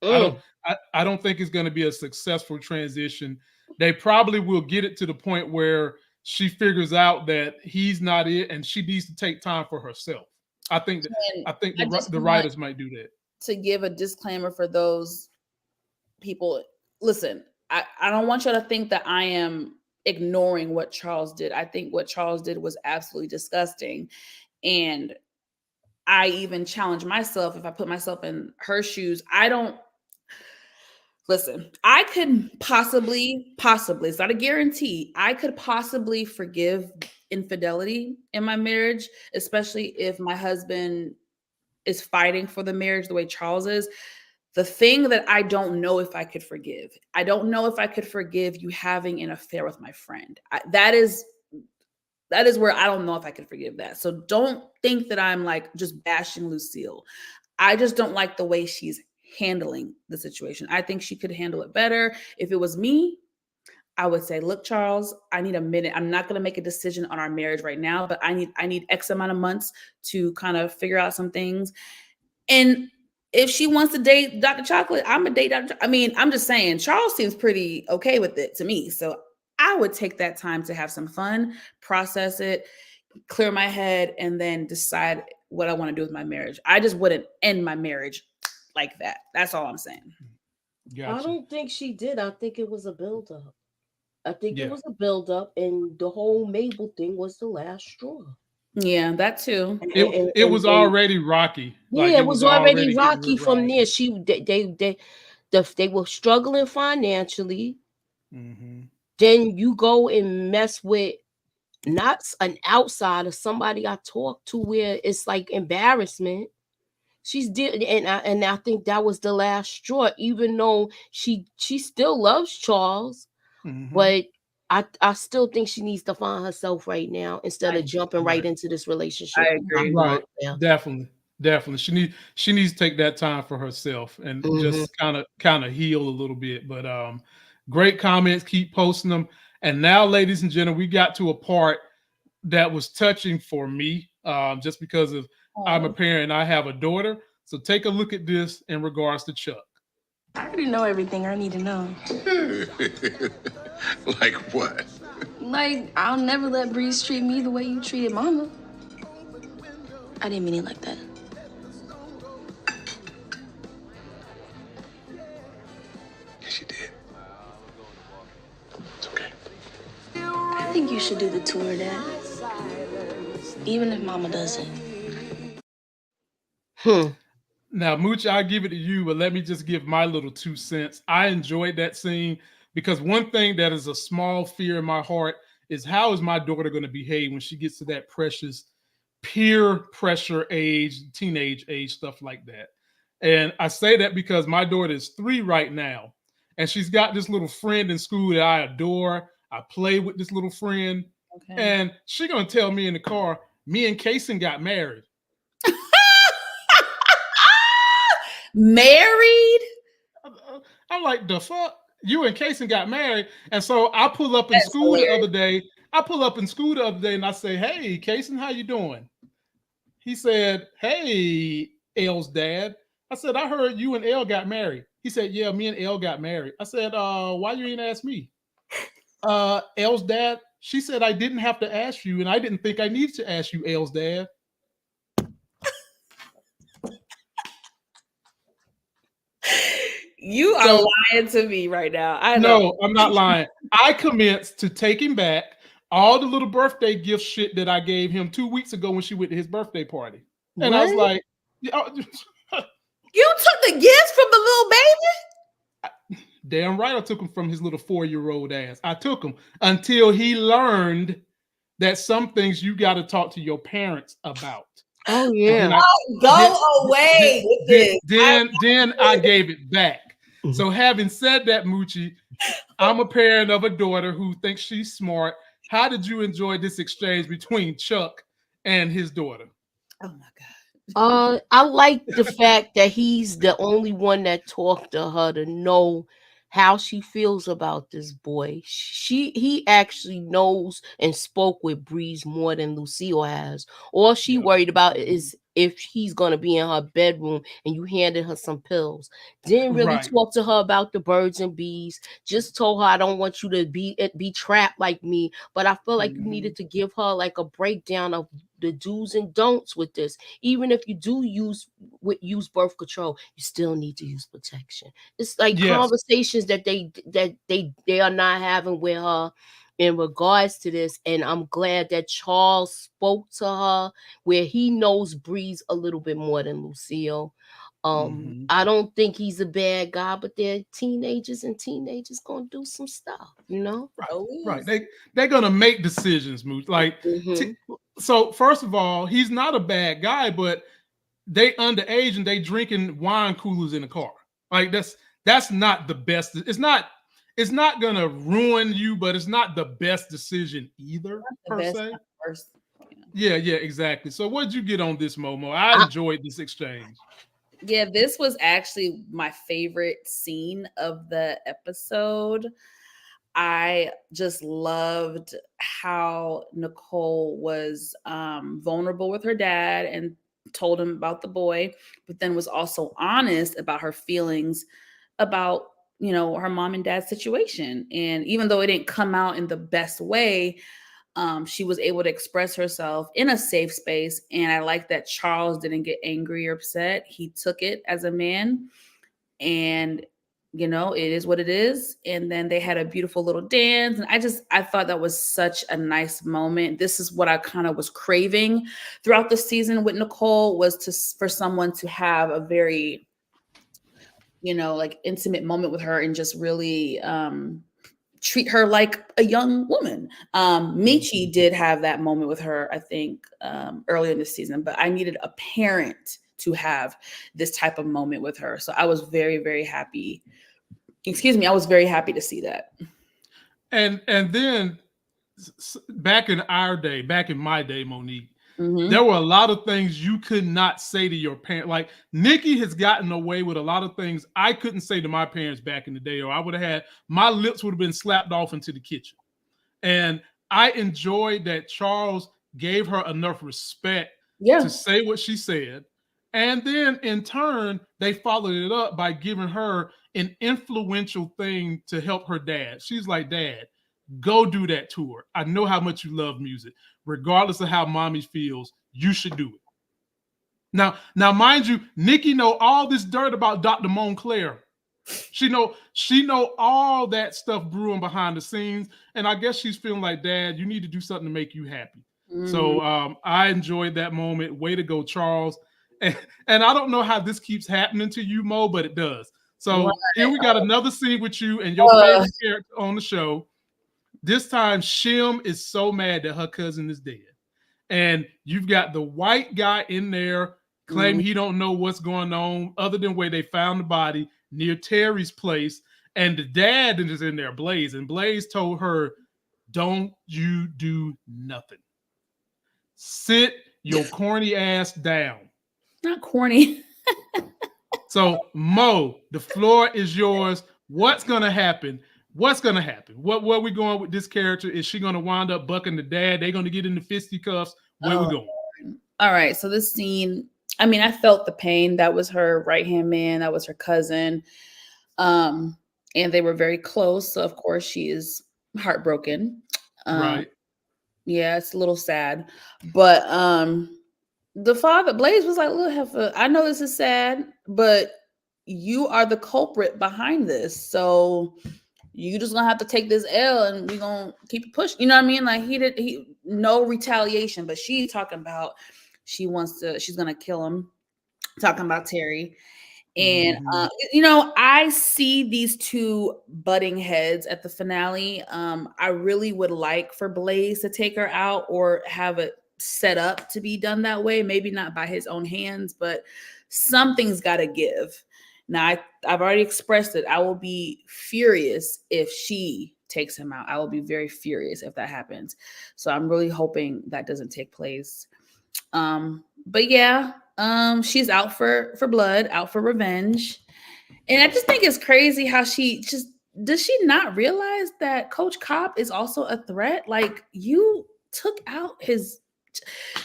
I don't think it's going to be a successful transition. They probably will get it to the point where she figures out that he's not it, and she needs to take time for herself. I think the writers might do that. To give a disclaimer for those people, listen, I don't want you to think that I am ignoring what Charles did. I think what Charles did was absolutely disgusting. And I even challenge myself, if I put myself in her shoes, I could possibly, it's not a guarantee, I could possibly forgive infidelity in my marriage, especially if my husband is fighting for the marriage the way Charles is. The thing that I don't know if I could forgive, I don't know if I could forgive you having an affair with my friend. That is where I don't know if I could forgive that. So don't think that I'm like just bashing Lucille. I just don't like the way she's handling the situation. I think she could handle it better. If it was me, I would say, look, Charles, I need a minute. I'm not going to make a decision on our marriage right now, but I need X amount of months to kind of figure out some things. And if she wants to date Dr. Chocolate, I'm a date Dr. I mean, I'm just saying, Charles seems pretty okay with it to me. So I would take that time to have some fun, process it, clear my head, and then decide what I want to do with my marriage. I just wouldn't end my marriage like that. That's all I'm saying. Gotcha. I don't think she did. I think it was a buildup. It was a buildup, and the whole Mabel thing was the last straw. Yeah, that too. It was already rocky. Like, it was already rocky from there. They were struggling financially. Mm-hmm. Then you go and mess with not an outsider, somebody I talked to, where it's like embarrassment. And I think that was the last straw. Even though she still loves Charles, but I still think she needs to find herself right now instead of jumping right into this relationship. I agree. Right, definitely. She needs to take that time for herself and just kind of heal a little bit. But great comments. Keep posting them. And now, ladies and gentlemen, we got to a part that was touching for me, just because of I'm a parent and I have a daughter. So take a look at this in regards to Chuck. I already know everything I need to know. Like what? Like, I'll never let Breeze treat me the way you treated Mama. I didn't mean it like that. Yes, you did. It's okay. I think you should do the tour, Dad. Even if Mama doesn't. Now, Mooch, I'll give it to you, but let me just give my little 2 cents. I enjoyed that scene because one thing that is a small fear in my heart is how is my daughter going to behave when she gets to that precious peer pressure age, teenage age, stuff like that. And I say that because my daughter is 3 right now, and she's got this little friend in school that I adore. I play with this little friend, and she's going to tell me in the car, me and Kaysen got married. Married? I'm like, the fuck? You and Kaysen got married. And so I pull up in school the other day. And I say, hey, Kaysen, how you doing? He said, hey, Elle's dad. I said, I heard you and Elle got married. He said, yeah, me and Elle got married. I said, why you didn't ask me? Elle's dad She said, I didn't have to ask you, and I didn't think I needed to ask you, Elle's dad. You are lying to me right now. I know. No, I'm not lying. I commenced to take him back all the little birthday gift shit that I gave him 2 weeks ago when she went to his birthday party. And I was like, you took the gifts from the little baby? Damn right I took him from his little 4-year-old ass. I took him until he learned that some things you got to talk to your parents about. Oh yeah. Go away with this. Then I gave it back. So having said that, Moochie, I'm a parent of a daughter who thinks she's smart. How did you enjoy this exchange between Chuck and his daughter? Oh my God. I like the fact that he's the only one that talked to her to know how she feels about this boy. He actually knows and spoke with Breeze more than Lucille has. All she worried about is if he's gonna be in her bedroom and you handed her some pills. Didn't really talk to her about the birds and bees. Just told her, I don't want you to be trapped like me. But I feel like you needed to give her like a breakdown of the do's and don'ts with this. Even if you do use birth control, you still need to use protection. It's like conversations that they are not having with her in regards to this. And I'm glad that Charles spoke to her where he knows Breeze a little bit more than Lucille. I don't think he's a bad guy, but they're teenagers and teenagers gonna do some stuff, you know? Right. They're gonna make decisions, Mooch. Like so first of all, he's not a bad guy, but they underage and they drinking wine coolers in the car. Like that's not the best. It's not gonna ruin you, but it's not the best decision either, per se. Yeah, exactly. So what did you get on this, Momo? I enjoyed this exchange. Yeah, this was actually my favorite scene of the episode. I just loved how Nicole was vulnerable with her dad and told him about the boy, but then was also honest about her feelings about, her mom and dad's situation. And even though it didn't come out in the best way, she was able to express herself in a safe space. And I like that Charles didn't get angry or upset. He took it as a man, and it is what it is. And then they had a beautiful little dance. And I thought that was such a nice moment. This is what I kind of was craving throughout the season with Nicole, was for someone to have a very, like intimate moment with her and just really, treat her like a young woman. Michi did have that moment with her, I think, earlier in the season, but I needed a parent to have this type of moment with her. So I was very, very happy. I was very happy to see that. And then back in my day, Monique, there were a lot of things you could not say to your parent. Like Nikki has gotten away with a lot of things I couldn't say to my parents back in the day, or I would have had my lips would have been slapped off into the kitchen. And I enjoyed that Charles gave her enough respect to say what she said. And then in turn, they followed it up by giving her an influential thing to help her dad. She's like, Dad, go do that tour. I know how much you love music. Regardless of how mommy feels, you should do it. Now, mind you, Nikki know all this dirt about Dr. Montclair. She know all that stuff brewing behind the scenes. And I guess she's feeling like, Dad, you need to do something to make you happy. So I enjoyed that moment. Way to go, Charles. And I don't know how this keeps happening to you, Mo, but it does. So here we got another scene with you and your favorite character on the show. This time, Shim is so mad that her cousin is dead. And you've got the white guy in there claiming he don't know what's going on other than where they found the body near Terry's place. And the dad is in there, Blaze. And Blaze told her, don't you do nothing. Sit your corny ass down. Not corny. So, Mo, the floor is yours. What's going to happen? What's going to happen? Where are we going with this character? Is she going to wind up bucking the dad? They're going to get into fisticuffs? Where are we going? All right. So this scene, I felt the pain. That was her right-hand man. That was her cousin. And they were very close. So, of course, she is heartbroken. Right. Yeah, it's a little sad. But the father, Blaze, was like, look, Heifer, I know this is sad, but you are the culprit behind this. So you just gonna have to take this L and we gonna keep pushing. You know what I mean? Like he no retaliation, but she's talking about she's gonna kill him, talking about Terry. And I see these two butting heads at the finale. I really would like for Blaze to take her out or have it set up to be done that way. Maybe not by his own hands, but something's got to give. Now, I've already expressed it. I will be furious if she takes him out. I will be very furious if that happens. So I'm really hoping that doesn't take place. But yeah, she's out for blood, out for revenge. And I just think it's crazy how does she not realize that Coach Cop is also a threat? Like, you took out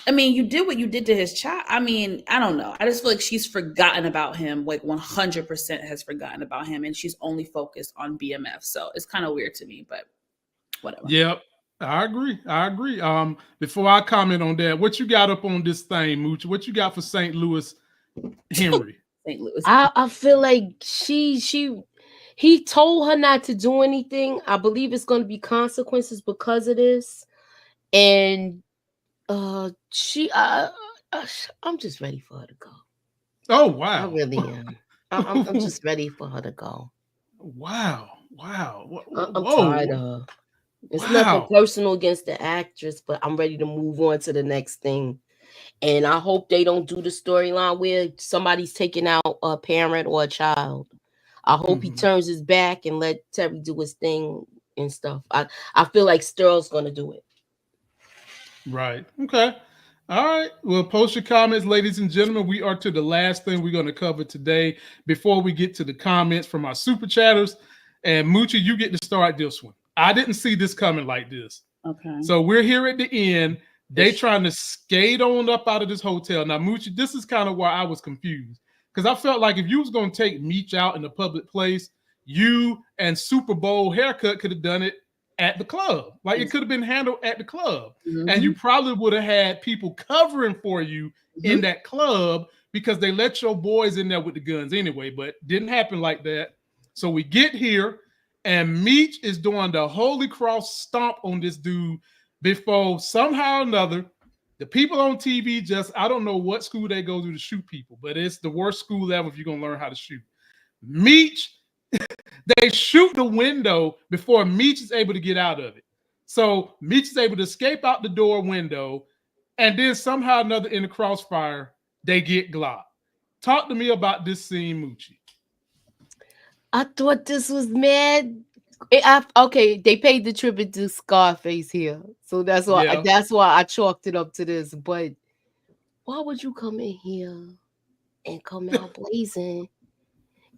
you did what you did to his child. I mean, I don't know. I just feel like she's forgotten about him, like 100% has forgotten about him, and she's only focused on BMF. So it's kind of weird to me, but whatever. Yep. I agree. Before I comment on that, what you got up on this thing, Mooch? What you got for St. Louis Henry? St. Louis. I feel like he told her not to do anything. I believe it's going to be consequences because of this. And I'm just ready for her to go. Oh, wow. I really am. I'm just ready for her to go. Wow. I'm tired of her. It's nothing personal against the actress, but I'm ready to move on to the next thing. And I hope they don't do the storyline where somebody's taking out a parent or a child. I hope he turns his back and let Terry do his thing and stuff. I feel like Sterl's going to do it. Right. Okay. All right. Well, post your comments, ladies and gentlemen. We are to the last thing we're going to cover today before we get to the comments from our super chatters. And Moochie, you get to start this one. I didn't see this coming like this. Okay. So we're here at the end. They trying to skate on up out of this hotel. Now, Moochie, this is kind of why I was confused. Because I felt like if you was going to take Meech out in a public place, you and Super Bowl Haircut could have done it at the club. Like, it could have been handled at the club. And you probably would have had people covering for you in that club because they let your boys in there with the guns anyway, but didn't happen like that. So we get here and Meech is doing the Holy Cross stomp on this dude before somehow or another, the people on TV I don't know what school they go to shoot people, but it's the worst school ever if you're going to learn how to shoot. Meech, they shoot the window before Meech is able to get out of it. So Meech is able to escape out the door window, and then somehow or another in the crossfire, they get Glock. Talk to me about this scene, Moochie. I thought this was mad. Okay, they paid the tribute to Scarface here, so that's why I chalked it up to this. But why would you come in here and come out blazing?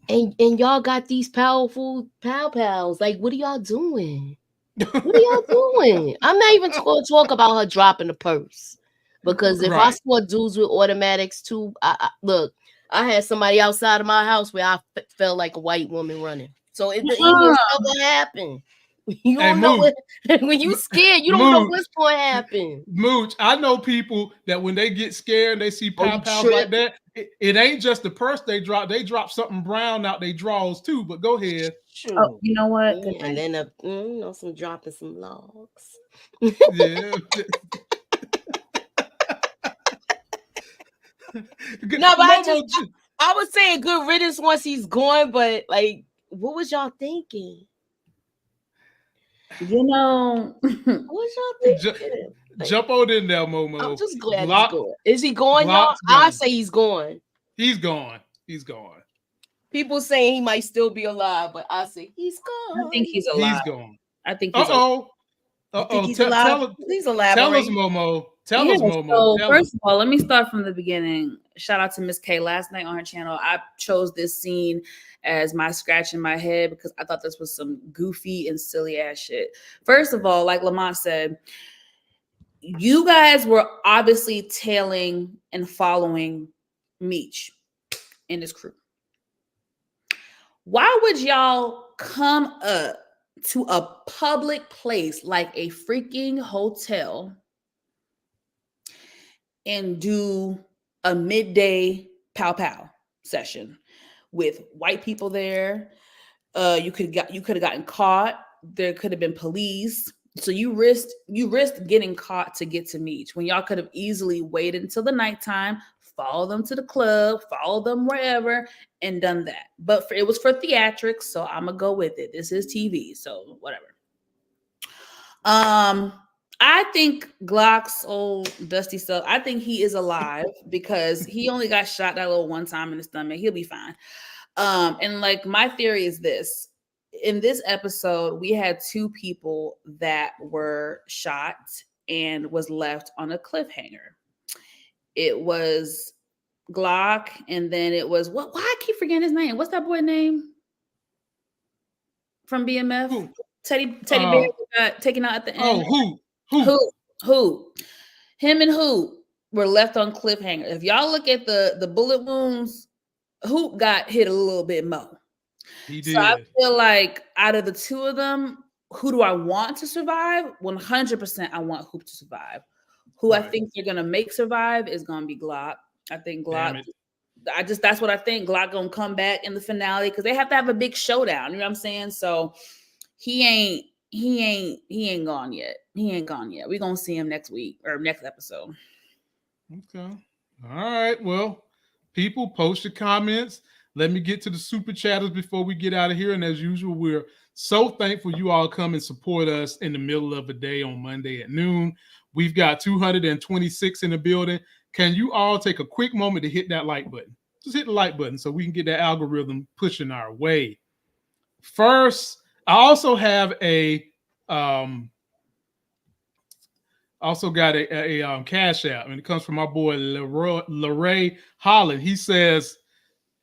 And y'all got these powerful pals. Like, what are y'all doing? What are y'all doing? I'm not even going to talk about her dropping the purse, because if I saw dudes with automatics too, look, I had somebody outside of my house where I felt like a white woman running. So it never happened. You don't know when you scared, you don't know what's going to happen. Mooch, I know people that when they get scared and they see pals like that, it ain't just the purse they drop something brown out they drawers too. But go ahead. Sure. Oh, you know what? Yeah, and then some dropping some logs. Yeah. No, but I was saying good riddance once he's gone, but like, what was y'all thinking? You know, what y'all thinking? Jump on in there, Momo. I'm just glad he's gone. Is he gone, y'all? I say he's gone. He's gone. He's gone. People saying he might still be alive, but I say he's gone. I think he's alive. He's gone. I think he's alive. He's alive. Please elaborate. Tell us, Momo. Tell us, Momo. So first of all, let me start from the beginning. Shout out to Miss K. Last night on her channel, I chose this scene as my scratch in my head because I thought this was some goofy and silly ass shit. First of all, like Lamont said, you guys were obviously tailing and following Meech and his crew. Why would y'all come up to a public place like a freaking hotel and do a midday pow pow session with white people there. You could have gotten caught. There could have been police. So you risked getting caught to get to Meech when y'all could have easily waited until the nighttime, follow them to the club, follow them wherever, and done that. But it was for theatrics, so I'm gonna go with it. This is TV, so whatever. I think Glock's old dusty stuff. I think he is alive because he only got shot that little one time in the stomach. He'll be fine. And like my theory is this. In this episode, we had two people that were shot and was left on a cliffhanger. It was Glock, and then it was why I keep forgetting his name. What's that boy name from BMF? Who? Teddy Bear got taken out at the end. Oh, who? Him and who were left on cliffhanger. If y'all look at the bullet wounds, Hoop got hit a little bit more. He did. So I feel like out of the two of them, who do I want to survive? 100% I want Hoop to survive. Who I think they're gonna make survive is gonna be Glock. I think Glock. That's what I think. Glock gonna come back in the finale because they have to have a big showdown. You know what I'm saying? So he ain't gone yet. He ain't gone yet. We're gonna see him next week or next episode. Okay. All right. Well, people, post your comments. Let me get to the super chatters before we get out of here. And as usual, we're so thankful you all come and support us in the middle of the day on Monday at noon. We've got 226 in the building. Can you all take a quick moment to hit that like button? Just hit the like button so we can get that algorithm pushing our way. First, I also have a Cash App, and it comes from my boy Leray Holland. He says,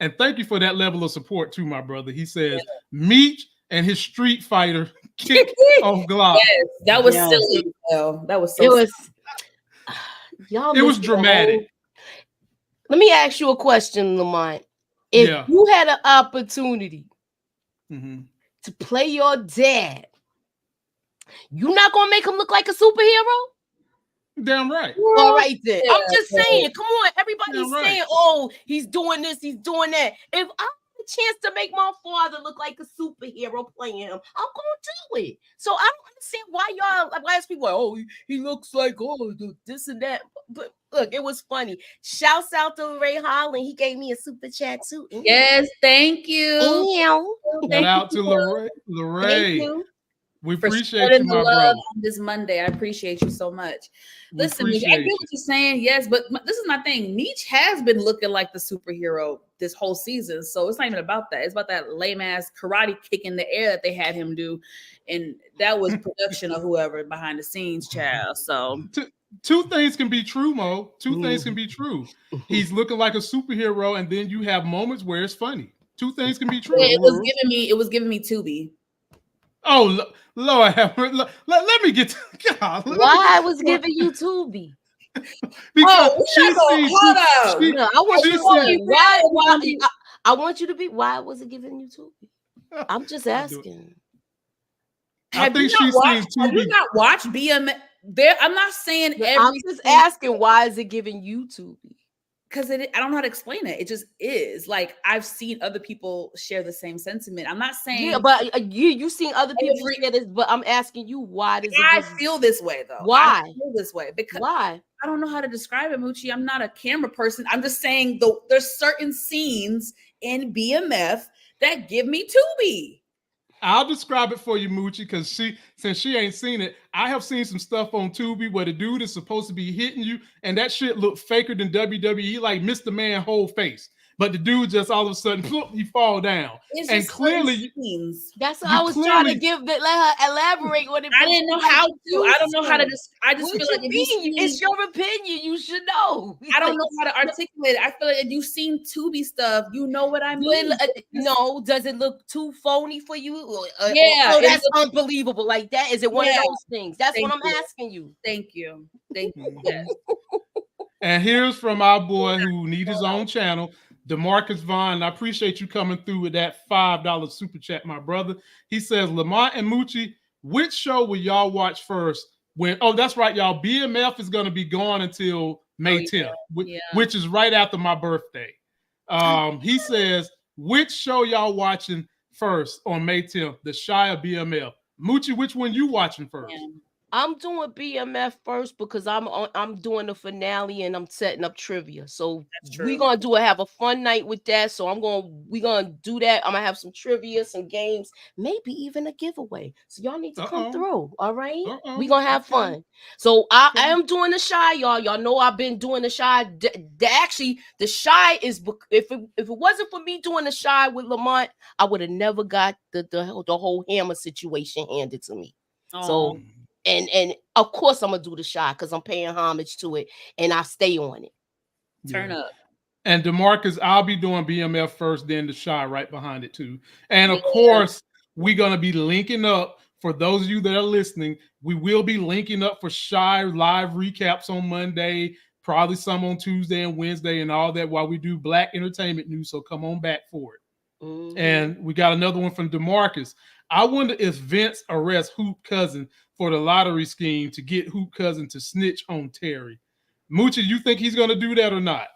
and thank you for that level of support too, my brother. He says, Meech and his Street Fighter kick off Glock. Yes, that was silly. Though. That was so. Y'all. It was dramatic. Let me ask you a question, Lamont. If you had an opportunity to play your dad, you not gonna make him look like a superhero? Damn right. All right then. I'm just saying, come on. Everybody's saying, oh, he's doing this, he's doing that. If I have a chance to make my father look like a superhero playing him, I'm gonna do it. So I don't understand why y'all last people like, oh, he looks like this and that. But look, it was funny. Shouts out to Ray Holland. He gave me a super chat too. Yes, thank you. Shout out to Lorray. Thank you. We appreciate you, my brother. On this Monday, I appreciate you so much. Listen, Meech, I get what you're saying, yes, but this is my thing. Meech has been looking like the superhero this whole season, so it's not even about that. It's about that lame ass karate kick in the air that they had him do, and that was production of whoever behind the scenes, child. So two things can be true, Mo. Two things can be true. He's looking like a superhero, and then you have moments where it's funny. Two things can be true. It was giving me Tubi. Oh, Lord, let me get to God. Why I was giving you Tubi? Because I want you to be. Why was it giving you Tubi? I'm just asking. Have you not watched BMF? I'm not saying I'm just asking. Why is it giving you Tubi? Because I don't know how to explain it. It just is. Like I've seen other people share the same sentiment. I'm not saying but you've seen other people share this. But I'm asking you, why does I feel this way though? Why? I feel this way because why? I don't know how to describe it, Moochie. I'm not a camera person. I'm just saying there's certain scenes in BMF that give me Tubi. I'll describe it for you, Moochie, because since she ain't seen it, I have seen some stuff on Tubi where the dude is supposed to be hitting you, and that shit looked faker than WWE, like Mr. Man whole face. But the dude just all of a sudden, he fall down. And clearly, that's what I was trying to give. Let her elaborate what it. I didn't know how to. I don't know how to. I just feel like it's your opinion. You should know. I don't know how to articulate it. I feel like if you've seen Tubi stuff, you know what I mean. No, does it look too phony for you? Yeah, that's unbelievable. Like that, is it one of those things? That's what I'm asking you. Thank you. Yes. And here's from our boy who needs his own channel. DeMarcus Vaughn, I appreciate you coming through with that $5 super chat, my brother. He says, Lamont and Moochie, which show will y'all watch first? That's right, y'all. BMF is going to be gone until May 10th, which is right after my birthday. He says, which show y'all watching first on May 10th? The Shy or BMF? Moochie, which one you watching first? Yeah. I'm doing BMF first because I'm doing the finale and I'm setting up trivia. So we're gonna have a fun night with that. So we're gonna do that. I'm gonna have some trivia, some games, maybe even a giveaway. So y'all need to come through. All right, we're gonna have fun. So I am doing the Shy, y'all. Y'all know I've been doing the Shy. Actually, the Shy is if it wasn't for me doing the Shy with Lamont, I would have never got the whole Hammer situation handed to me. Aww. So. And of course I'm gonna do the Shy because I'm paying homage to it and I stay on it. Turn up. And DeMarcus, I'll be doing BMF first, then the Shy right behind it too. And of course, we're gonna be linking up for those of you that are listening. We will be linking up for Shy live recaps on Monday, probably some on Tuesday and Wednesday, and all that while we do Black Entertainment News. So come on back for it. Mm-hmm. And we got another one from DeMarcus. I wonder if Vince arrests Hoop Cousin for the lottery scheme to get Hoop Cousin to snitch on Terry. Moochie, you think he's going to do that or not?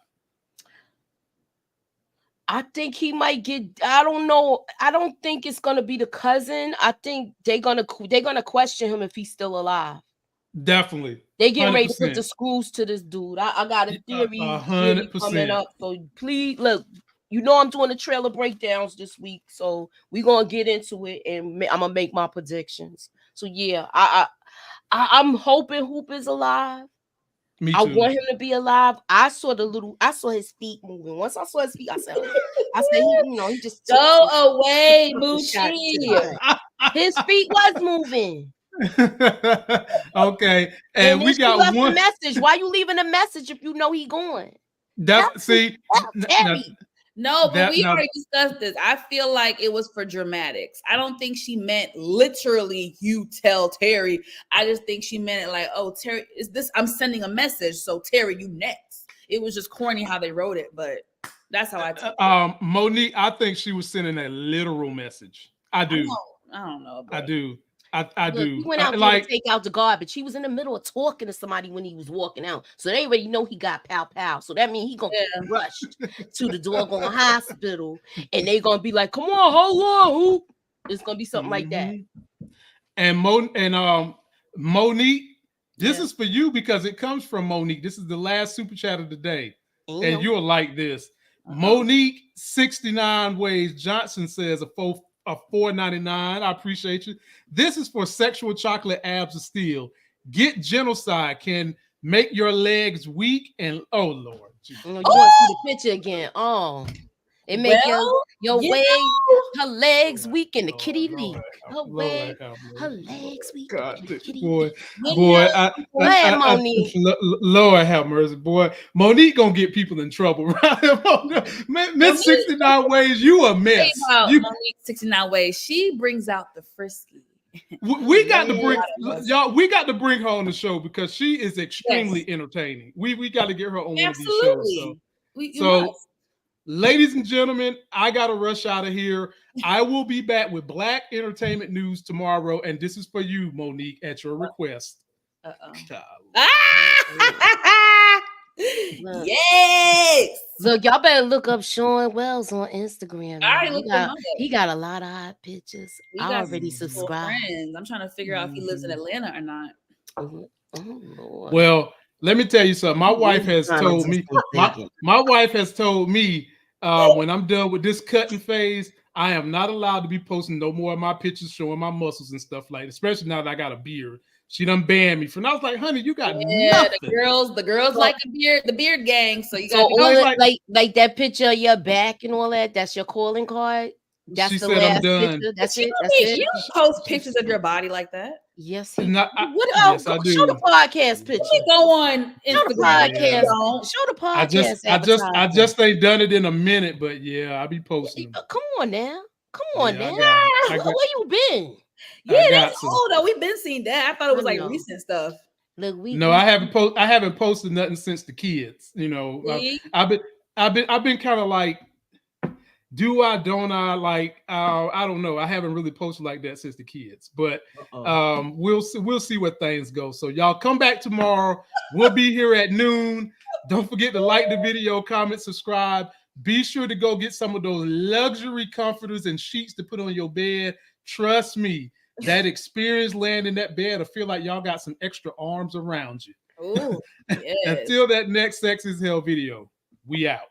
I think he might get. I don't know. I don't think it's going to be the cousin. I think they're gonna question him if he's still alive. Definitely. They get ready to put the screws to this dude. I got a theory 100%. coming up. So please look. You know I'm doing the trailer breakdowns this week, so we're gonna get into it, and I'm gonna make my predictions. So yeah, I'm hoping Hoop is alive. Me too. I want him to be alive. I saw his feet moving. Once I saw his feet, I said, he just go away, Moochie. His feet was moving. Okay, and we got one message. Why you leaving a message if you know he going? No, but we already discussed this. I feel like it was for dramatics. I don't think she meant literally you tell Terry. I just think she meant it like, oh, Terry, is this? I'm sending a message. So Terry, you next. It was just corny how they wrote it, but that's how I took it. Monique, I think she was sending a literal message. I do. I don't know. I do. I do. He went out to take out the garbage. He was in the middle of talking to somebody when he was walking out. So they already know he got pow. So that means he gonna get rushed to the doggone hospital. And they gonna be like, come on, hold on, Hoop. It's gonna be something like that. And Monique, this is for you because it comes from Monique. This is the last super chat of the day. And you'll like this. Monique 69 Ways Johnson says a $4.99. I appreciate you. This is for sexual chocolate abs of steel. Get genocide can make your legs weak and oh Lord. You want to see the picture again? Oh, it make your way, her legs weak and the kitty leak. Her legs weak. God, boy, Lord have mercy, boy. Monique gonna get people in trouble, right? Miss 69 Ways, you a mess. Monique 69 Ways, she brings out the frisky. We got to bring y'all. We got to bring her on the show because she is extremely entertaining. We got to get her on one of these shows. So ladies and gentlemen, I got to rush out of here. I will be back with Black Entertainment News tomorrow, and this is for you, Monique, at your request. Yes. Look, y'all better look up Sean Wells on Instagram. He got a lot of hot pictures. I already subscribed. I'm trying to figure out if he lives in Atlanta or not. Oh, Lord. Well, let me tell you something. My wife has told me. My wife has told me when I'm done with this cutting phase, I am not allowed to be posting no more of my pictures showing my muscles and stuff like that, especially now that I got a beard. She done banned me from. I was like, honey, you got nothing. The girls like the beard gang. So you got like that picture of your back and all that. That's your calling card. That's she the said last I'm done. Picture. That's it. You don't post pictures of your body like that. Yes, yes, I do. Show the podcast picture. Let me go on Instagram. Show the podcast. Show the podcast. I just ain't done it in a minute, but yeah, I'll be posting. Come on now. Where you been? Yeah, that's old though. We've been seeing that. I thought it was like recent stuff. Look, I haven't posted nothing since the kids. You know, I've been kind of like, do I, don't I? Like, I don't know. I haven't really posted like that since the kids, but we'll see where things go. So y'all come back tomorrow. We'll be here at noon. Don't forget to like the video, comment, subscribe. Be sure to go get some of those luxury comforters and sheets to put on your bed. Trust me, that experience laying in that bed, I feel like y'all got some extra arms around you. Oh, yes. Until that next Sex is Hell video, we out.